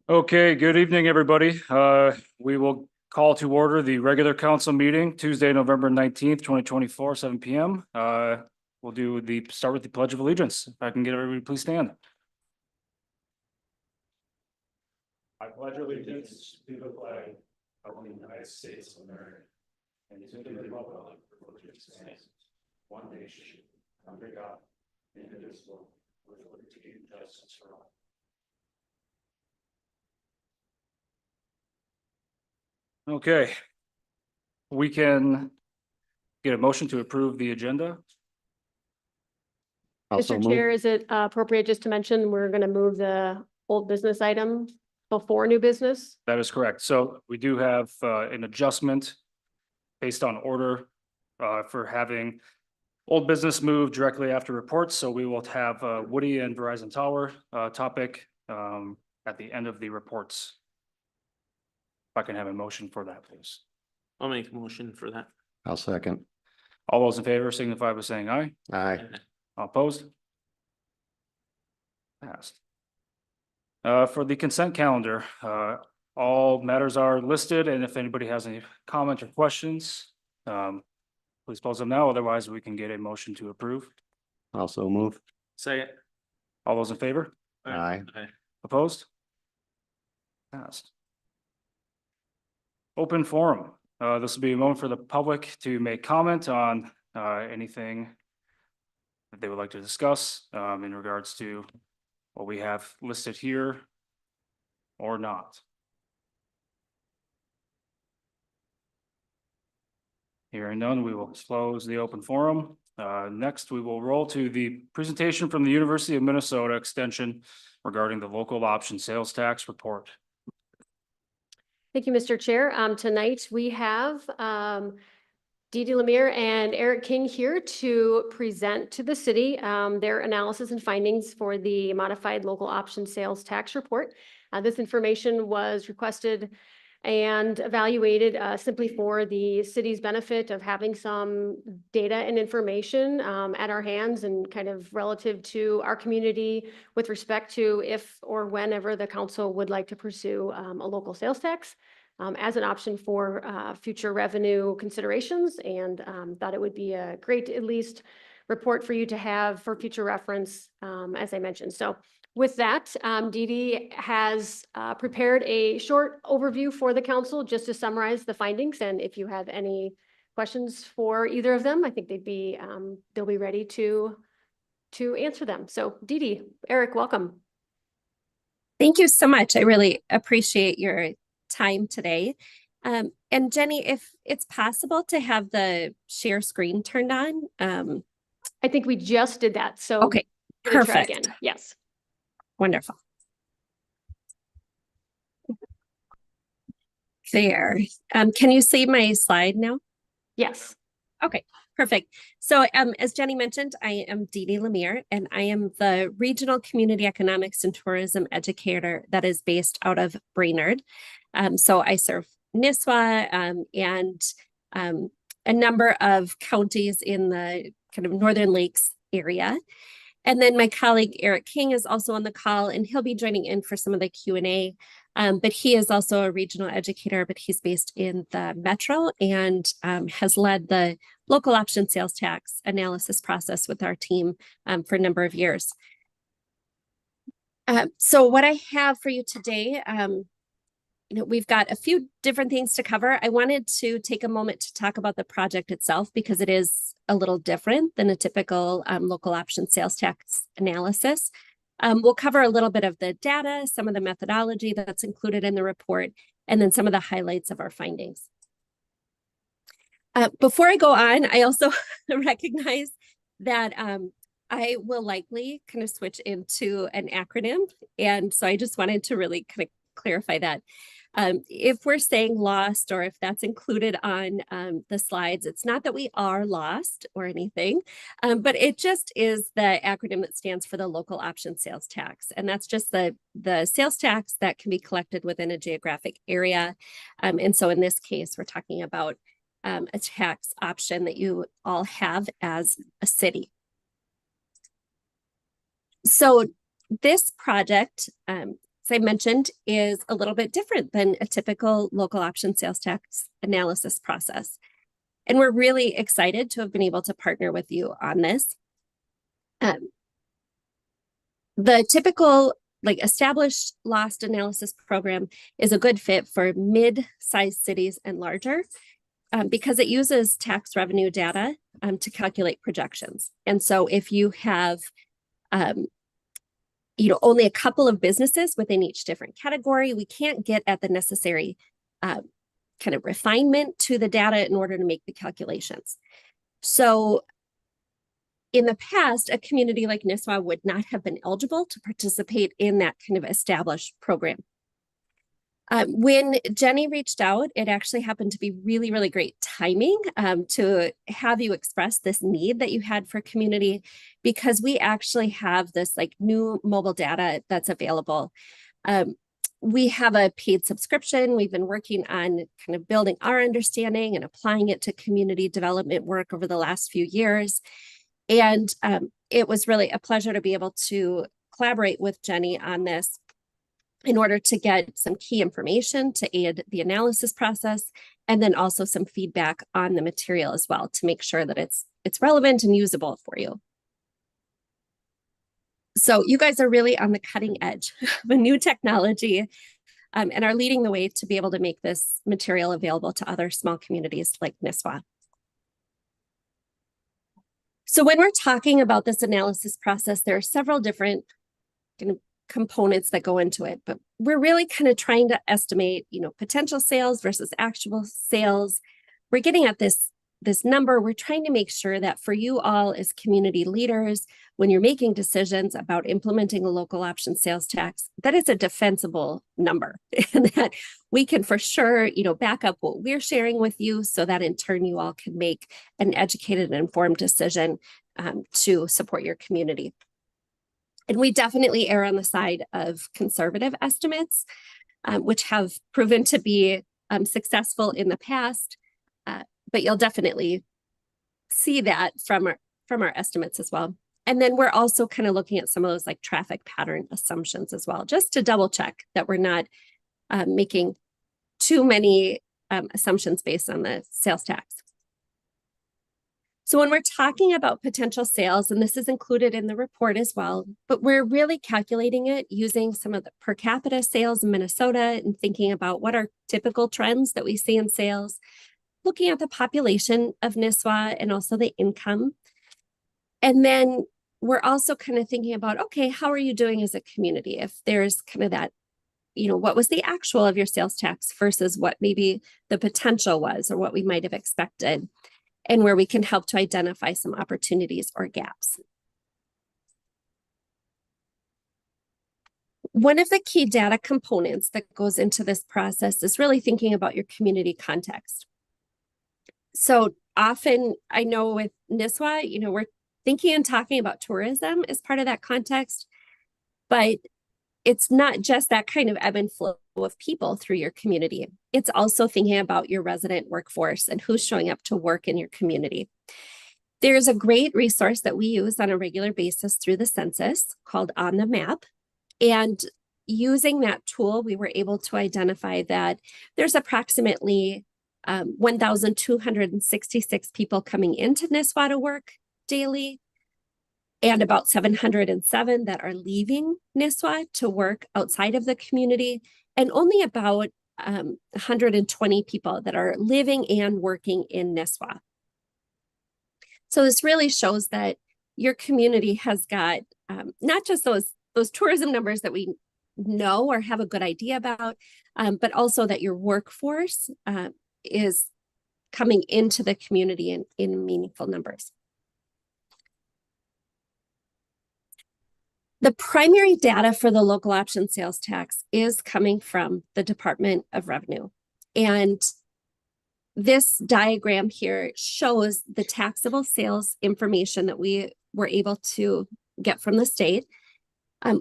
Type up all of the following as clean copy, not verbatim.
Okay, good evening, everybody. We will call to order the regular council meeting Tuesday, November 19th, 2024, 7 p.m. We'll start with the Pledge of Allegiance. If I can get everybody, please stand. I pledge allegiance to the flag of the United States of America and to the republic for which it stands, one nation, under God, indivisible, with liberty and justice for all. Okay. We can get a motion to approve the agenda. Mr. Chair, is it appropriate just to mention we're going to move the old business item before new business? That is correct. So we do have an adjustment based on order for having old business move directly after reports. So we will have Woody and Verizon Tower topic at the end of the reports. If I can have a motion for that, please. I'll make a motion for that. I'll second. All those in favor signify by saying aye. Aye. Opposed? Passed. For the consent calendar, all matters are listed, and if anybody has any comments or questions, please pose them now. Otherwise, we can get a motion to approve. Also move. Second. All those in favor? Aye. Opposed? Passed. Open forum. This will be a moment for the public to make comment on anything that they would like to discuss in regards to what we have listed here or not. Hearing none, we will close the open forum. Next, we will roll to the presentation from the University of Minnesota Extension regarding the local option sales tax report. Thank you, Mr. Chair. Tonight we have Dee Dee Lemire and Eric King here to present to the city their analysis and findings for the modified local option sales tax report. This information was requested and evaluated simply for the city's benefit of having some data and information at our hands and kind of relative to our community with respect to if or whenever the council would like to pursue a local sales tax as an option for future revenue considerations, and thought it would be a great at least report for you to have for future reference, as I mentioned. So with that, Dee Dee has prepared a short overview for the council just to summarize the findings. And if you have any questions for either of them, I think they'll be ready to answer them. So Dee Dee, Eric, welcome. Thank you so much. I really appreciate your time today. And Jenny, if it's possible to have the share screen turned on. I think we just did that. So okay, perfect. Yes. Wonderful. There. Can you see my slide now? Yes. Okay, perfect. So as Jenny mentioned, I am Dee Dee Lemire, and I am the Regional Community Economics and Tourism Educator that is based out of Brainerd. So I serve Nisswa and a number of counties in the kind of Northern Lakes area. And then my colleague Eric King is also on the call, and he'll be joining in for some of the Q&A. But he is also a regional educator, but he's based in the Metro and has led the local option sales tax analysis process with our team for a number of years. So what I have for you today, we've got a few different things to cover. I wanted to take a moment to talk about the project itself because it is a little different than a typical local option sales tax analysis. We'll cover a little bit of the data, some of the methodology that's included in the report, and then some of the highlights of our findings. Before I go on, I also recognize that I will likely kind of switch into an acronym. And so I just wanted to really kind of clarify that. If we're saying lost, or if that's included on the slides, it's not that we are lost or anything, but it just is the acronym that stands for the local option sales tax. And that's just the sales tax that can be collected within a geographic area. And so in this case, we're talking about a tax option that you all have as a city. So this project, as I mentioned, is a little bit different than a typical local option sales tax analysis process. And we're really excited to have been able to partner with you on this. The typical established lost analysis program is a good fit for mid-sized cities and larger because it uses tax revenue data to calculate projections. And so if you have only a couple of businesses within each different category, we can't get at the necessary kind of refinement to the data in order to make the calculations. So in the past, a community like Nisswa would not have been eligible to participate in that kind of established program. When Jenny reached out, it actually happened to be really, really great timing to have you express this need that you had for community, because we actually have this new mobile data that's available. We have a paid subscription. We've been working on kind of building our understanding and applying it to community development work over the last few years. And it was really a pleasure to be able to collaborate with Jenny on this in order to get some key information to aid the analysis process, and then also some feedback on the material as well to make sure that it's relevant and usable for you. So you guys are really on the cutting edge of a new technology and are leading the way to be able to make this material available to other small communities like Nisswa. So when we're talking about this analysis process, there are several different kind of components that go into it, but we're really kind of trying to estimate, potential sales versus actual sales. We're getting at this number. We're trying to make sure that for you all as community leaders, when you're making decisions about implementing a local option sales tax, that it's a defensible number and that we can for sure, back up what we're sharing with you so that in turn you all can make an educated and informed decision to support your community. And we definitely err on the side of conservative estimates, which have proven to be successful in the past, but you'll definitely see that from our estimates as well. And then we're also kind of looking at some of those traffic pattern assumptions as well, just to double check that we're not making too many assumptions based on the sales tax. So when we're talking about potential sales, and this is included in the report as well, but we're really calculating it using some of the per capita sales in Minnesota and thinking about what are typical trends that we see in sales, looking at the population of Nisswa and also the income. And then we're also kind of thinking about, okay, how are you doing as a community? If there's kind of that, what was the actual of your sales tax versus what maybe the potential was or what we might have expected, and where we can help to identify some opportunities or gaps. One of the key data components that goes into this process is really thinking about your community context. So often, I know with Nisswa, we're thinking and talking about tourism as part of that context, but it's not just that kind of ebb and flow of people through your community. It's also thinking about your resident workforce and who's showing up to work in your community. There's a great resource that we use on a regular basis through the census called On the Map. And using that tool, we were able to identify that there's approximately 1,266 people coming into Nisswa to work daily, and about 707 that are leaving Nisswa to work outside of the community, and only about 120 people that are living and working in Nisswa. So this really shows that your community has got not just those tourism numbers that we know or have a good idea about, but also that your workforce is coming into the community in meaningful numbers. The primary data for the local option sales tax is coming from the Department of Revenue. And this diagram here shows the taxable sales information that we were able to get from the state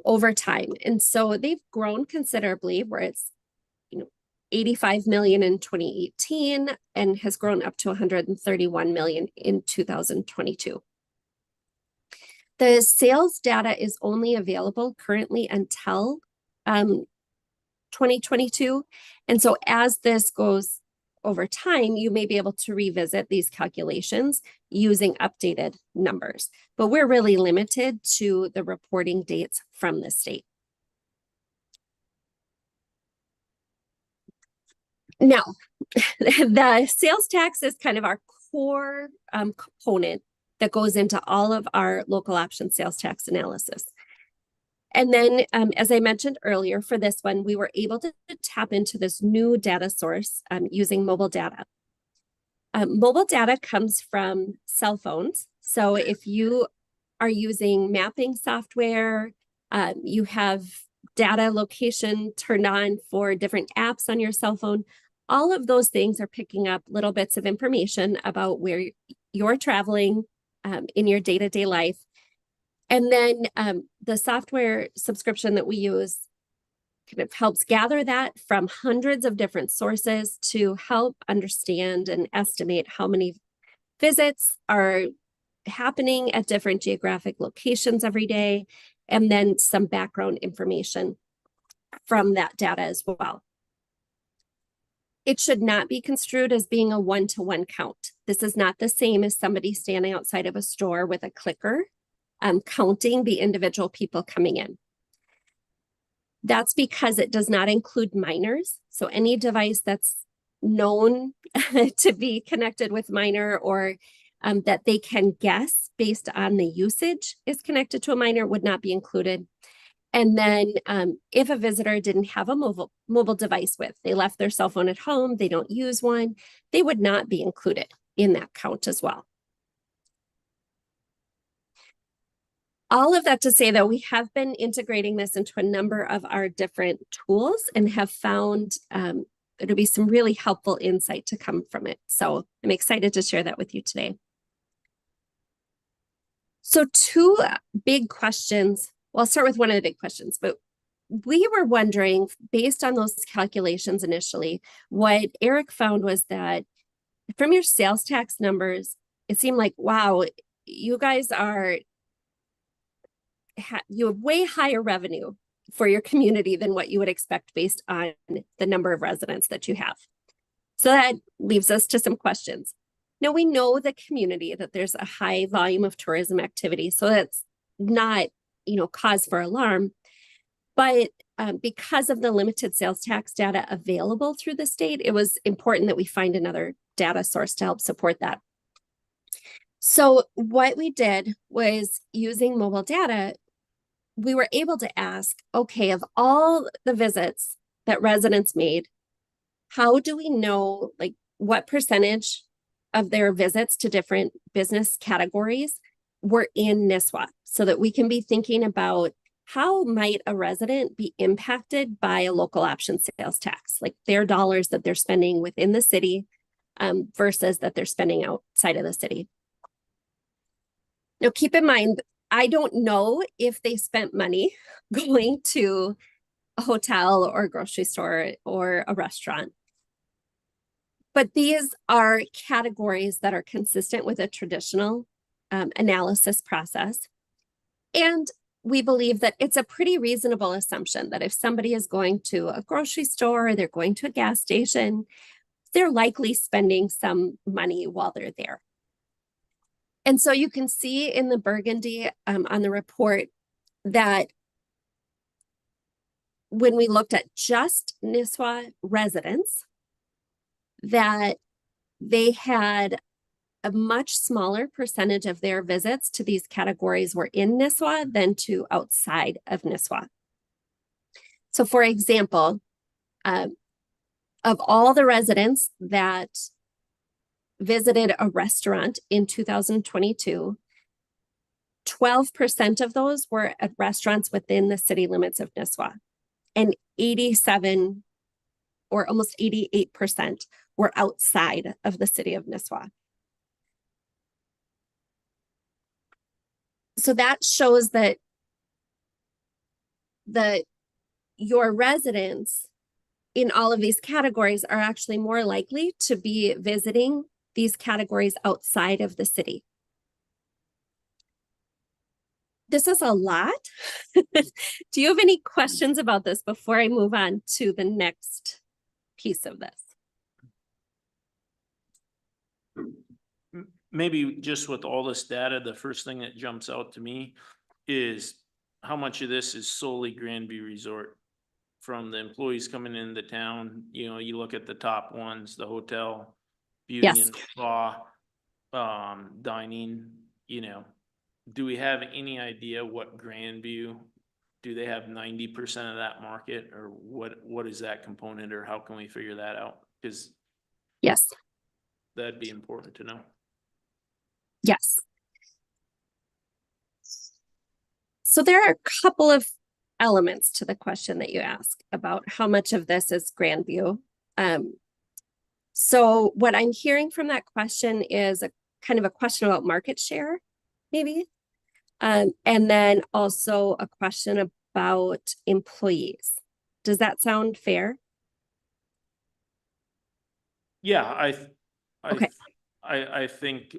over time. And so they've grown considerably, where it's 85 million in 2018 and has grown up to 131 million in 2022. The sales data is only available currently until 2022. And so as this goes over time, you may be able to revisit these calculations using updated numbers. But we're really limited to the reporting dates from the state. Now, the sales tax is kind of our core component that goes into all of our local option sales tax analysis. And then, as I mentioned earlier, for this one, we were able to tap into this new data source using mobile data. Mobile data comes from cell phones. So if you are using mapping software, you have data location turned on for different apps on your cell phone, all of those things are picking up little bits of information about where you're traveling in your day-to-day life. And then the software subscription that we use kind of helps gather that from hundreds of different sources to help understand and estimate how many visits are happening at different geographic locations every day, and then some background information from that data as well. It should not be construed as being a one-to-one count. This is not the same as somebody standing outside of a store with a clicker, counting the individual people coming in. That's because it does not include minors. So any device that's known to be connected with minor, or that they can guess based on the usage is connected to a minor, would not be included. And then if a visitor didn't have a mobile device with, they left their cell phone at home, they don't use one, they would not be included in that count as well. All of that to say that we have been integrating this into a number of our different tools and have found there'll be some really helpful insight to come from it. So I'm excited to share that with you today. So two big questions. Well, I'll start with one of the big questions, but we were wondering, based on those calculations initially, what Eric found was that from your sales tax numbers, it seemed like, wow, you guys you have way higher revenue for your community than what you would expect based on the number of residents that you have. So that leaves us to some questions. Now, we know the community, that there's a high volume of tourism activity, so that's not cause for alarm. But because of the limited sales tax data available through the state, it was important that we find another data source to help support that. So what we did was, using mobile data, we were able to ask, okay, of all the visits that residents made, how do we know what percentage of their visits to different business categories were in Nisswa, so that we can be thinking about how might a resident be impacted by a local option sales tax, like their dollars that they're spending within the city versus that they're spending outside of the city. Now, keep in mind, I don't know if they spent money going to a hotel or a grocery store or a restaurant. But these are categories that are consistent with a traditional analysis process. And we believe that it's a pretty reasonable assumption that if somebody is going to a grocery store or they're going to a gas station, they're likely spending some money while they're there. And so you can see in the burgundy on the report that when we looked at just Nisswa residents, that they had a much smaller percentage of their visits to these categories were in Nisswa than to outside of Nisswa. So for example, of all the residents that visited a restaurant in 2022, 12% of those were at restaurants within the city limits of Nisswa. And 87 or almost 88% were outside of the city of Nisswa. So that shows that your residents in all of these categories are actually more likely to be visiting these categories outside of the city. This is a lot. Do you have any questions about this before I move on to the next piece of this? Maybe just with all this data, the first thing that jumps out to me is how much of this is solely Grandview Resort from the employees coming into town. You know, you look at the top ones, the hotel, beauty Yes. and spa, dining, you know. Do we have any idea what Grandview, do they have 90% of that market, or what is that component, or how can we figure that out? Because Yes. that'd be important to know. Yes. So there are a couple of elements to the question that you ask about how much of this is Grandview. So what I'm hearing from that question is a kind of a question about market share, maybe. And then also a question about employees. Does that sound fair? Yeah, Okay. I think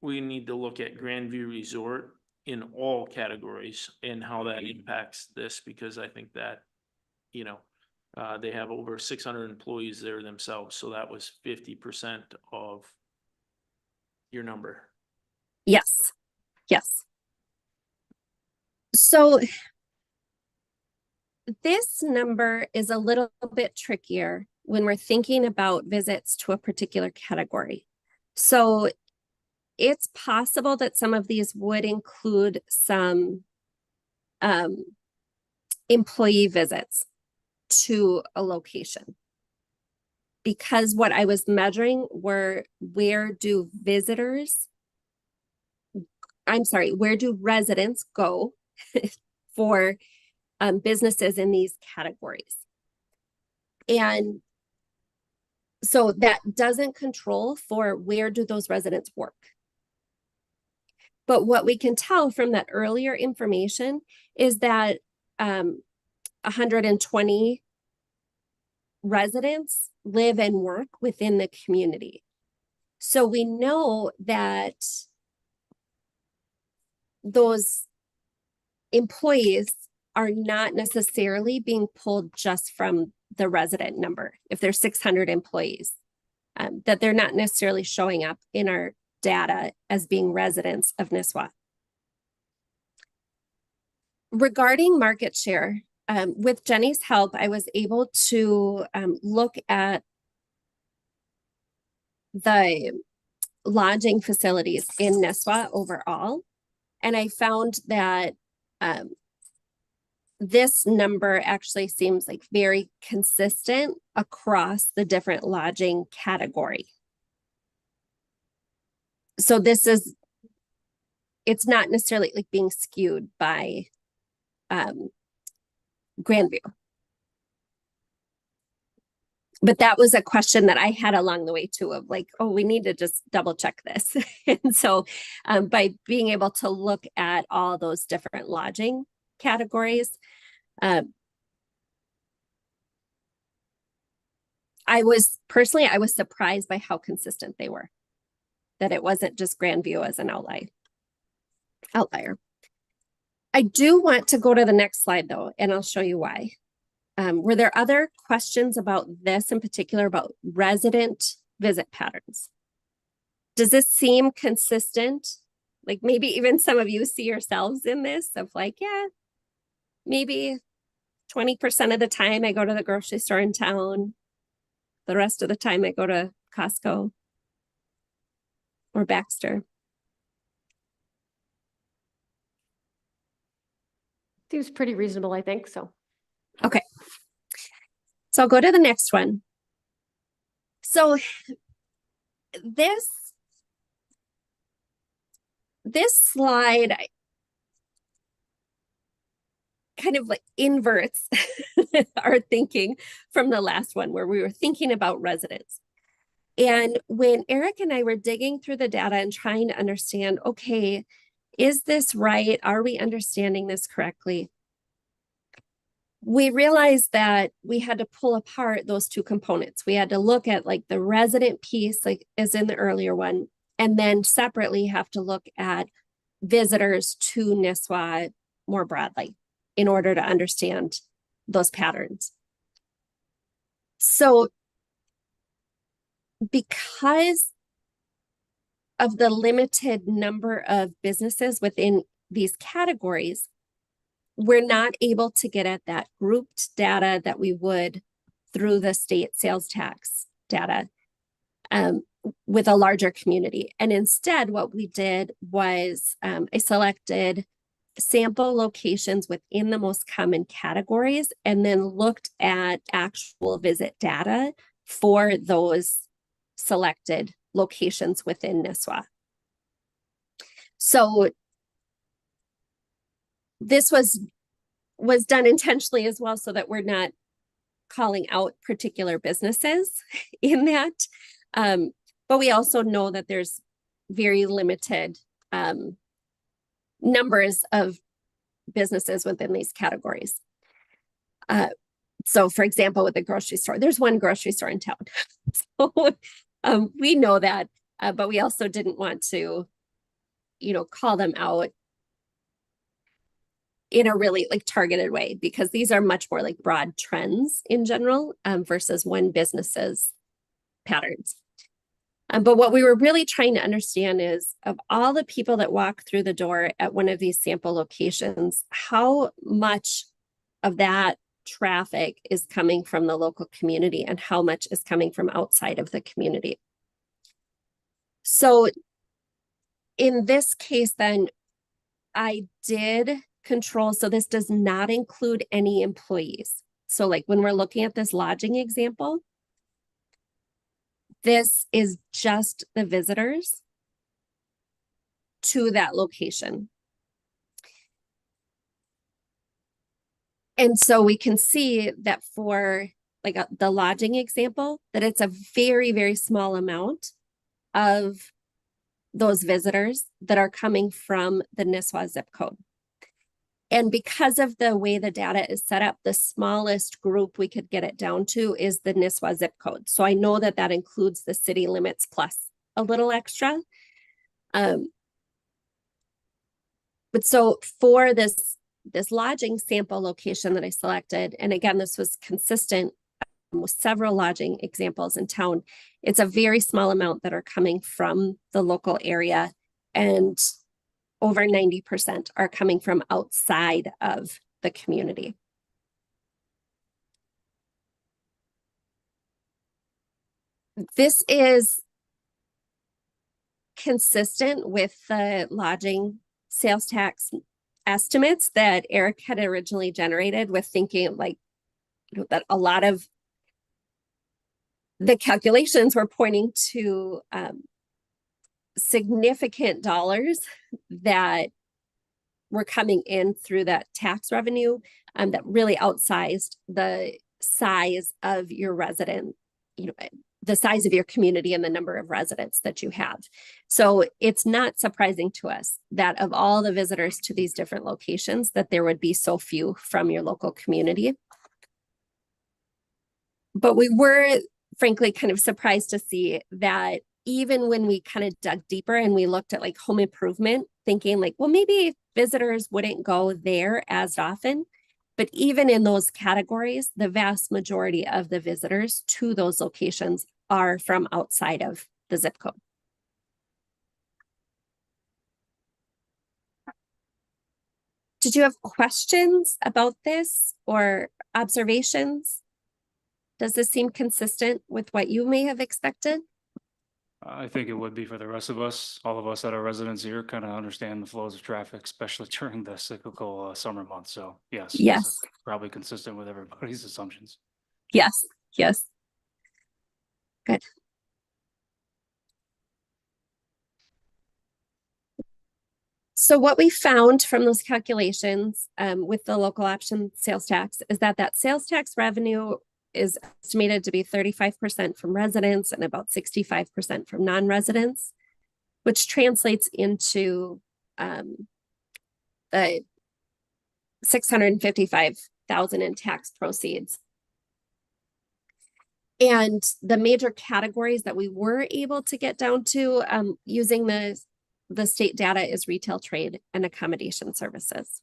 we need to look at Grandview Resort in all categories and how that impacts this, because I think that, you know, they have over 600 employees there themselves, so that was 50% of your number. Yes. Yes. So this number is a little bit trickier when we're thinking about visits to a particular category. So it's possible that some of these would include some employee visits to a location. Because what I was measuring were where do residents go for businesses in these categories. And so that doesn't control for where do those residents work. But what we can tell from that earlier information is that 120 residents live and work within the community. So we know that those employees are not necessarily being pulled just from the resident number. If there's 600 employees, that they're not necessarily showing up in our data as being residents of Nisswa. Regarding market share, with Jenny's help, I was able to look at the lodging facilities in Nisswa overall, and I found that this number actually seems like very consistent across the different lodging category. So it's not necessarily like being skewed by Grandview. But that was a question that I had along the way too, of like, oh, we need to just double check this. And so by being able to look at all those different lodging categories, I was surprised by how consistent they were, that it wasn't just Grandview as an outlier. I do want to go to the next slide though, and I'll show you why. Were there other questions about this in particular, about resident visit patterns? Does this seem consistent? Like maybe even some of you see yourselves in this of like, yeah, maybe 20% of the time I go to the grocery store in town. The rest of the time I go to Costco or Baxter. Seems pretty reasonable, I think, so. Okay. So I'll go to the next one. this slide kind of like inverts our thinking from the last one where we were thinking about residents. And when Eric and I were digging through the data and trying to understand, okay, is this right? Are we understanding this correctly? We realized that we had to pull apart those two components. We had to look at like the resident piece, like as in the earlier one, and then separately have to look at visitors to Nisswa more broadly in order to understand those patterns. So because of the limited number of businesses within these categories, we're not able to get at that grouped data that we would through the state sales tax data with a larger community. And instead, what we did was I selected sample locations within the most common categories and then looked at actual visit data for those selected locations within Nisswa. So this was done intentionally as well so that we're not calling out particular businesses in that. But we also know that there's very limited numbers of businesses within these categories. So for example, with the grocery store, there's one grocery store in town. So we know that, but we also didn't want to, call them out in a really like targeted way, because these are much more like broad trends in general versus one business's patterns. But what we were really trying to understand is of all the people that walk through the door at one of these sample locations, how much of that traffic is coming from the local community and how much is coming from outside of the community. So in this case, then I did control, so this does not include any employees. So like when we're looking at this lodging example, this is just the visitors to that location. And so we can see that for like the lodging example, that it's a very, very small amount of those visitors that are coming from the Nisswa zip code. And because of the way the data is set up, the smallest group we could get it down to is the Nisswa zip code. So I know that that includes the city limits plus a little extra. But so for this lodging sample location that I selected, and again, this was consistent with several lodging examples in town, it's a very small amount that are coming from the local area, and over 90% are coming from outside of the community. This is consistent with the lodging sales tax estimates that Eric had originally generated, with thinking like that a lot of the calculations were pointing to significant dollars that were coming in through that tax revenue that really outsized the size of your resident, the size of your community and the number of residents that you have. So it's not surprising to us that of all the visitors to these different locations, that there would be so few from your local community. But we were frankly kind of surprised to see that even when we kind of dug deeper and we looked at like home improvement, thinking like, well, maybe visitors wouldn't go there as often. But even in those categories, the vast majority of the visitors to those locations are from outside of the zip code. Did you have questions about this or observations? Does this seem consistent with what you may have expected? I think it would be for the rest of us. All of us that are residents here kind of understand the flows of traffic, especially during the cyclical summer months. So yes. This Yes. is probably consistent with everybody's assumptions. Yes. Yes. Good. So what we found from those calculations with the local option sales tax is that sales tax revenue is estimated to be 35% from residents and about 65% from non-residents, which translates into the 655,000 in tax proceeds. And the major categories that we were able to get down to using the state data is retail, trade, and accommodation services.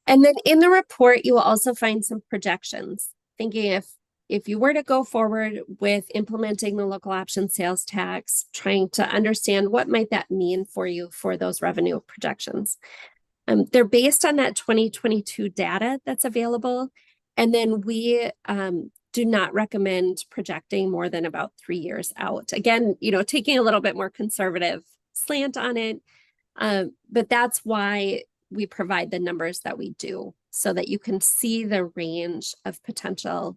And then in the report, you will also find some projections, thinking if you were to go forward with implementing the local option sales tax, trying to understand what might that mean for you for those revenue projections. They're based on that 2022 data that's available. And then we do not recommend projecting more than about 3 years out. Again, taking a little bit more conservative slant on it. But that's why we provide the numbers that we do so that you can see the range of potential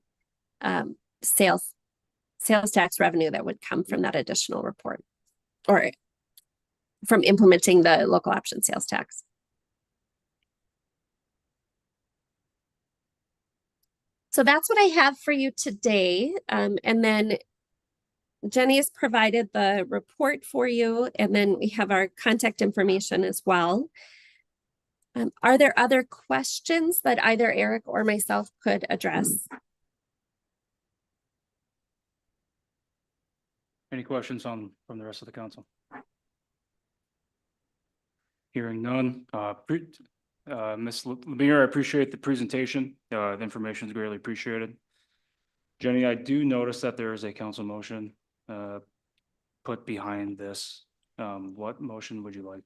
sales tax revenue that would come from that additional report or from implementing the local option sales tax. So that's what I have for you today. And then Jenny has provided the report for you, and then we have our contact information as well. Are there other questions that either Eric or myself could address? Any questions from the rest of the council? Hearing none. Ms. Lemire, I appreciate the presentation. The information is greatly appreciated. Jenny, I do notice that there is a council motion put behind this. What motion would you like?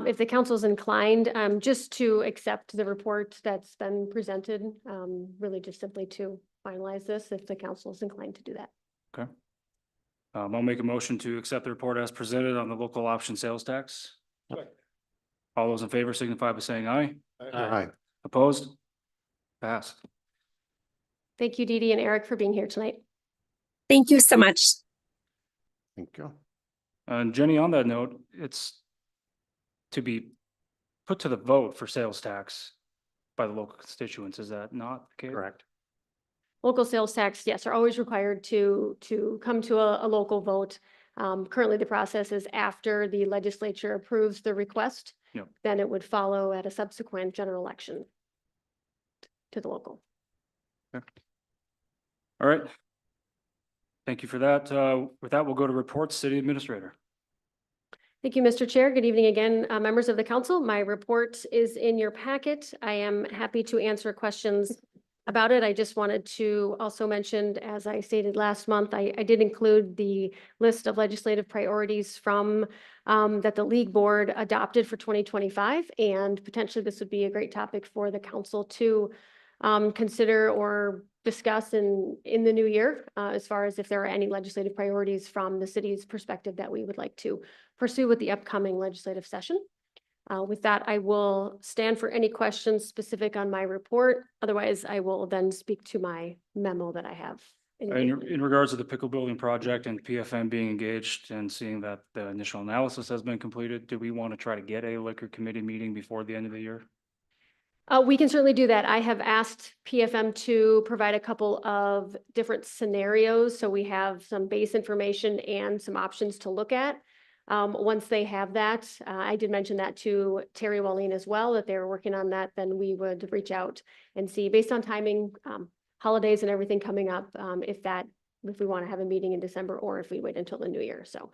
If the council is inclined, just to accept the report that's been presented, really just simply to finalize this, if the council is inclined to do that. Okay. I'll make a motion to accept the report as presented on the local option sales tax. All those in favor signify by saying aye. Aye. Opposed? Passed. Thank you, Dee Dee and Eric, for being here tonight. Thank you so much. Thank you. And Jenny, on that note, it's to be put to the vote for sales tax by the local constituents. Is that not the case? Correct. Local sales tax, yes, are always required to come to a local vote. Currently, the process is after the legislature approves the request, Yep. then it would follow at a subsequent general election to the local. Okay. All right. Thank you for that. With that, we'll go to reports, City Administrator. Thank you, Mr. Chair. Good evening again, members of the council. My report is in your packet. I am happy to answer questions about it. I just wanted to also mention, as I stated last month, I did include the list of legislative priorities from that the League Board adopted for 2025, and potentially this would be a great topic for the council to consider or discuss in the new year, as far as if there are any legislative priorities from the city's perspective that we would like to pursue with the upcoming legislative session. With that, I will stand for any questions specific on my report. Otherwise, I will then speak to my memo that I have. In regards to the pickle building project and PFM being engaged and seeing that the initial analysis has been completed, do we want to try to get a liquor committee meeting before the end of the year? We can certainly do that. I have asked PFM to provide a couple of different scenarios, so we have some base information and some options to look at. Once they have that, I did mention that to Terry Walleen as well, that they're working on that, then we would reach out and see, based on timing, holidays and everything coming up, if we want to have a meeting in December or if we wait until the new year. So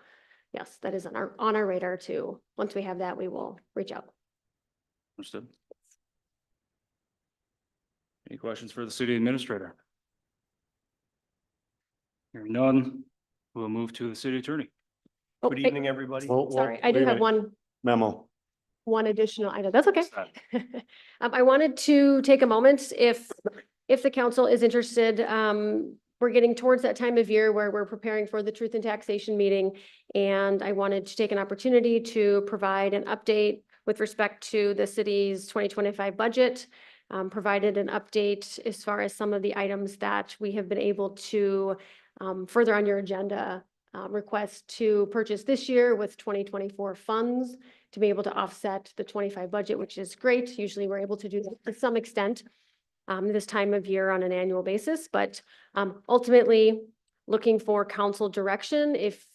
yes, that is on our radar too. Once we have that, we will reach out. Understood. Any questions for the City Administrator? Hearing none, we'll move to the City Attorney. Oh, Good hey, evening, everybody. sorry, I do have one Memo. additional item. That's okay. I wanted to take a moment if the council is interested. We're getting towards that time of year where we're preparing for the Truth and Taxation meeting, and I wanted to take an opportunity to provide an update with respect to the city's 2025 budget. Provided an update as far as some of the items that we have been able to further on your agenda request to purchase this year with 2024 funds to be able to offset the 25 budget, which is great. Usually we're able to do that to some extent this time of year on an annual basis, but ultimately looking for council direction if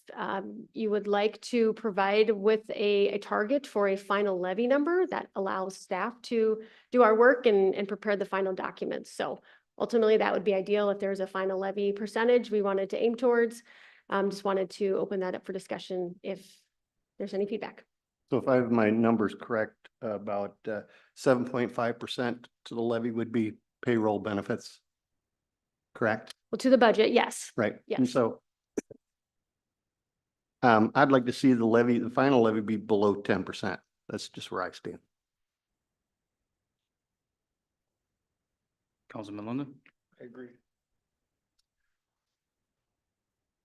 you would like to provide with a target for a final levy number that allows staff to do our work and prepare the final documents. So ultimately, that would be ideal if there's a final levy percentage we wanted to aim towards. Just wanted to open that up for discussion if there's any feedback. So if I have my numbers correct, about 7.5% to the levy would be payroll benefits. Correct? Well, to the budget, yes. Right. And Yes. so I'd like to see the levy, the final levy be below 10%. That's just where I stand. Councilman Linden? I agree.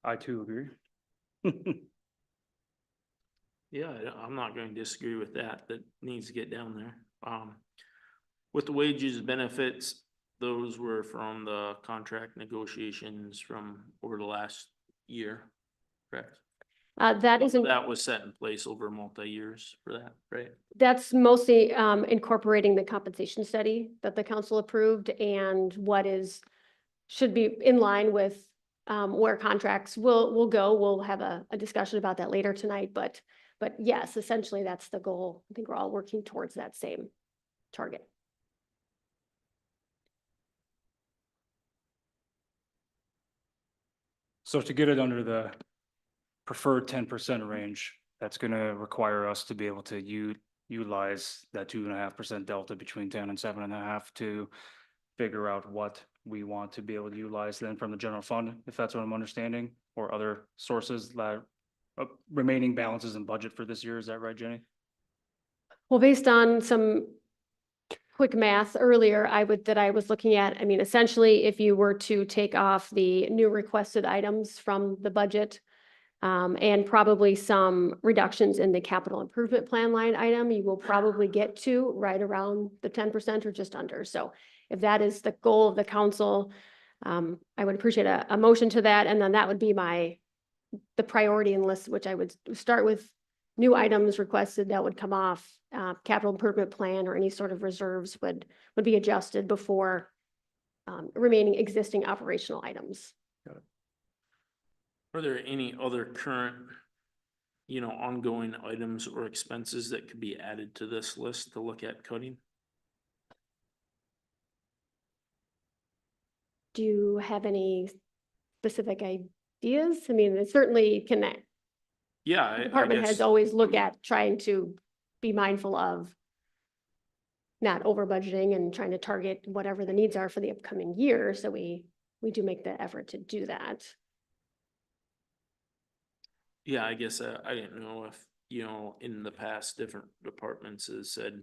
I too agree. Yeah, I'm not going to disagree with that. That needs to get down there. With the wages, benefits, those were from the contract negotiations from over the last year, correct? That isn't, That was set in place over multi-years for that, right? that's mostly incorporating the compensation study that the council approved and what should be in line with where contracts will go. We'll have a discussion about that later tonight, but yes, essentially that's the goal. I think we're all working towards that same target. So to get it under the preferred 10% range, that's gonna require us to be able to utilize that 2.5% delta between 10 and 7.5 to figure out what we want to be able to utilize then from the general fund, if that's what I'm understanding, or other sources that remaining balances in budget for this year. Is that right, Jenny? Well, based on some quick math earlier, I was looking at, I mean, essentially, if you were to take off the new requested items from the budget, and probably some reductions in the capital improvement plan line item, you will probably get to right around the 10% or just under. So if that is the goal of the council, I would appreciate a motion to that. And then that would be the priority and list, which I would start with new items requested that would come off, capital improvement plan or any sort of reserves would be adjusted before remaining existing operational items. Are there any other current, ongoing items or expenses that could be added to this list to look at cutting? Do you have any specific ideas? I mean, it certainly can, Yeah, the I department heads guess, always look at trying to be mindful of not over budgeting and trying to target whatever the needs are for the upcoming year. So we do make the effort to do that. yeah, I guess I didn't know if, in the past, different departments has said,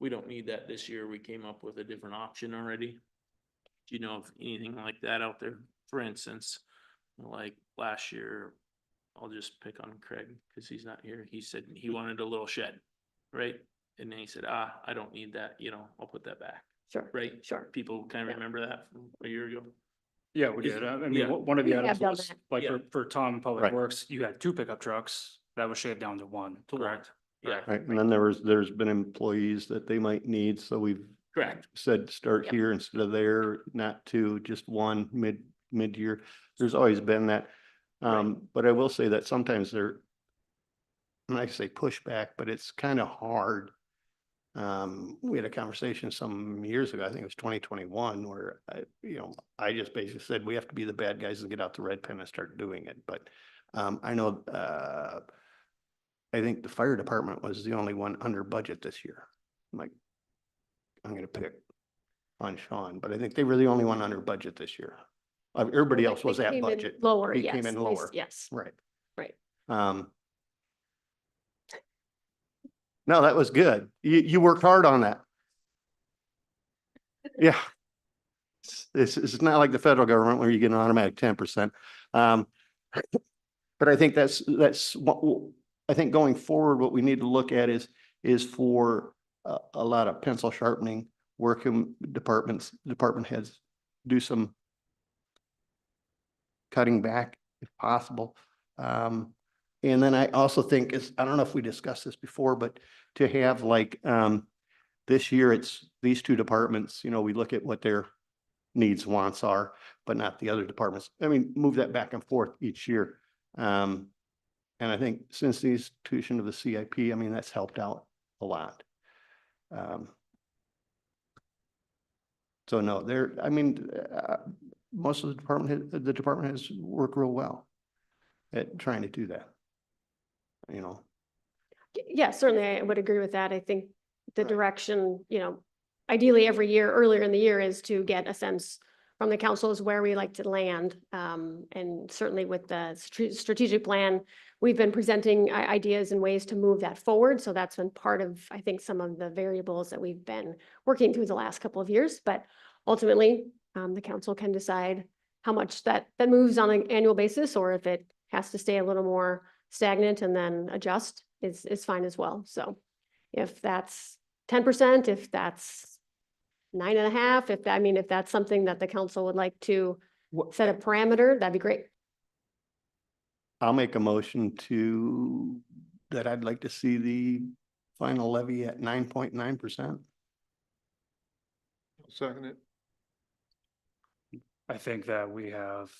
we don't need that this year. We came up with a different option already. Do you know of anything like that out there? For instance, like last year, I'll just pick on Craig because he's not here. He said he wanted a little shed, right? And then he said, I don't need that, I'll put that back, Sure. right? Sure. People kind of Yeah. remember that from a year ago. Yeah, we did. I mean, Yeah. one of the We have items done was, that. like, Yeah. for Tom in Public Right. Works, you had 2 pickup trucks. That was shaved down to 1. To one. Correct? Yeah, Right. And then there's been employees that they might need. So we've correct. said start Yep. here instead of there, not two, just one mid-year. There's always been that. But I will say that sometimes and I say pushback, but it's kind of hard. We had a conversation some years ago, I think it was 2021, where I just basically said, we have to be the bad guys and get out the red pen and start doing it. But I know, I think the fire department was the only one under budget this year. I'm going to pick on Sean, but I think they were the only one under budget this year. Everybody else was They at came in budget. Lower, He yes. came in lower. Yes. Right. Right. No, that was good. You worked hard on that. Yeah. It's not like the federal government where you get an automatic 10%. But I think that's what I think going forward, what we need to look at is for a lot of pencil sharpening, working department heads do some cutting back if possible. And then I also think I don't know if we discussed this before, but to have like, this year it's these two departments, we look at what their needs, wants are, but not the other departments. I mean, move that back and forth each year. And I think since the institution of the CIP, I mean, that's helped out a lot. So no, most of the department has worked real well at trying to do that. Yeah, certainly I would agree with that. I think the Right. direction, ideally every year, earlier in the year is to get a sense from the council is where we like to land. And certainly with the strategic plan, we've been presenting ideas and ways to move that forward. So that's been part of, I think, some of the variables that we've been working through the last couple of years. But ultimately, the council can decide how much that moves on an annual basis, or if it has to stay a little more stagnant and then adjust is fine as well. So if that's 10%, if that's 9.5, if that's something that the council would like to set a parameter, that'd be great. I'll make a motion that I'd like to see the final levy at 9.9%. Second it. I think that we have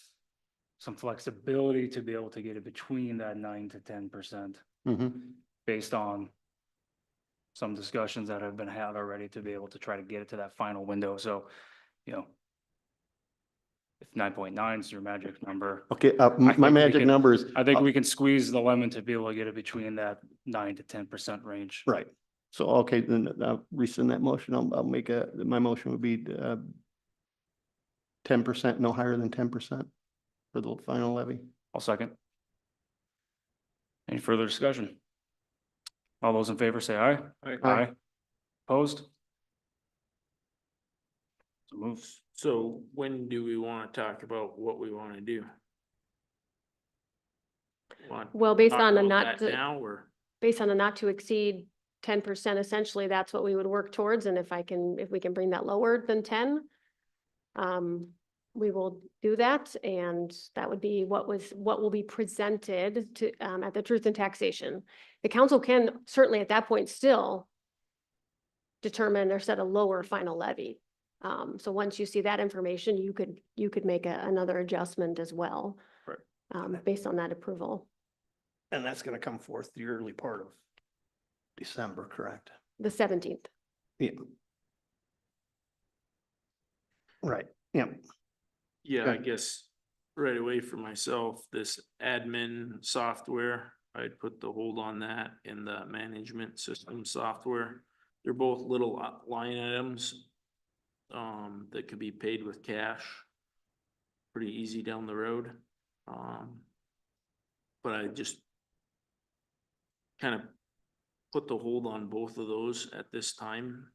some flexibility to be able to get it between that 9 to 10%. Based on some discussions that have been had already to be able to try to get it to that final window. So, if 9.9 is your magic number, Okay, think my we magic can- number is. I think we can squeeze the lemon to be able to get it between that 9 to 10% range. Right. So, okay, then I'll rescind that motion. I'll make my motion would be 10%, no higher than 10% for the final levy. I'll second. Any further discussion? All those in favor say aye. Aye. Opposed? So move. So when do we want to talk about what we want to do? Want to Well, based talk on a about that now, or? based on a not to exceed 10%, essentially, that's what we would work towards. And if we can bring that lower than 10, we will do that. And that would be what will be presented to, at the Truth and Taxation. The council can certainly at that point still determine or set a lower final levy. So once you see that information, you could make another adjustment as well. Right. Based on that approval. And that's gonna come forth the early part of December, correct? The 17th. Yeah. Right, yeah. Yeah, I Okay. guess right away for myself, this admin software, I'd put the hold on that, and the management system software. They're both little line items that could be paid with cash. Pretty easy down the road. But I just kind of put the hold on both of those at this time.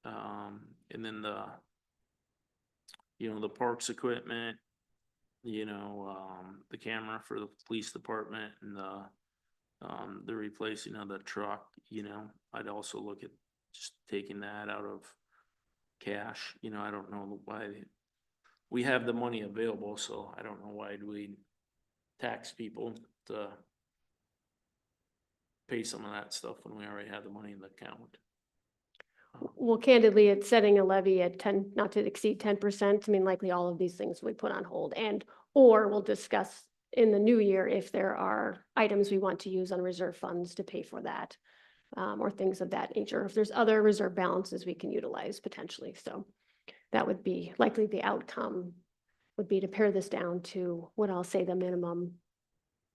And then the parks equipment, the camera for the police department, and the replacing of the truck, I'd also look at just taking that out of cash. I don't know why we have the money available, so I don't know why we tax people to pay some of that stuff when we already have the money in the account. Well, candidly, it's setting a levy at 10, not to exceed 10%. I mean, likely all of these things we put on hold, or we'll discuss in the new year if there are items we want to use on reserve funds to pay for that, or things of that nature. If there's other reserve balances we can utilize potentially. So that would be likely the outcome would be to pare this down to what I'll say the minimum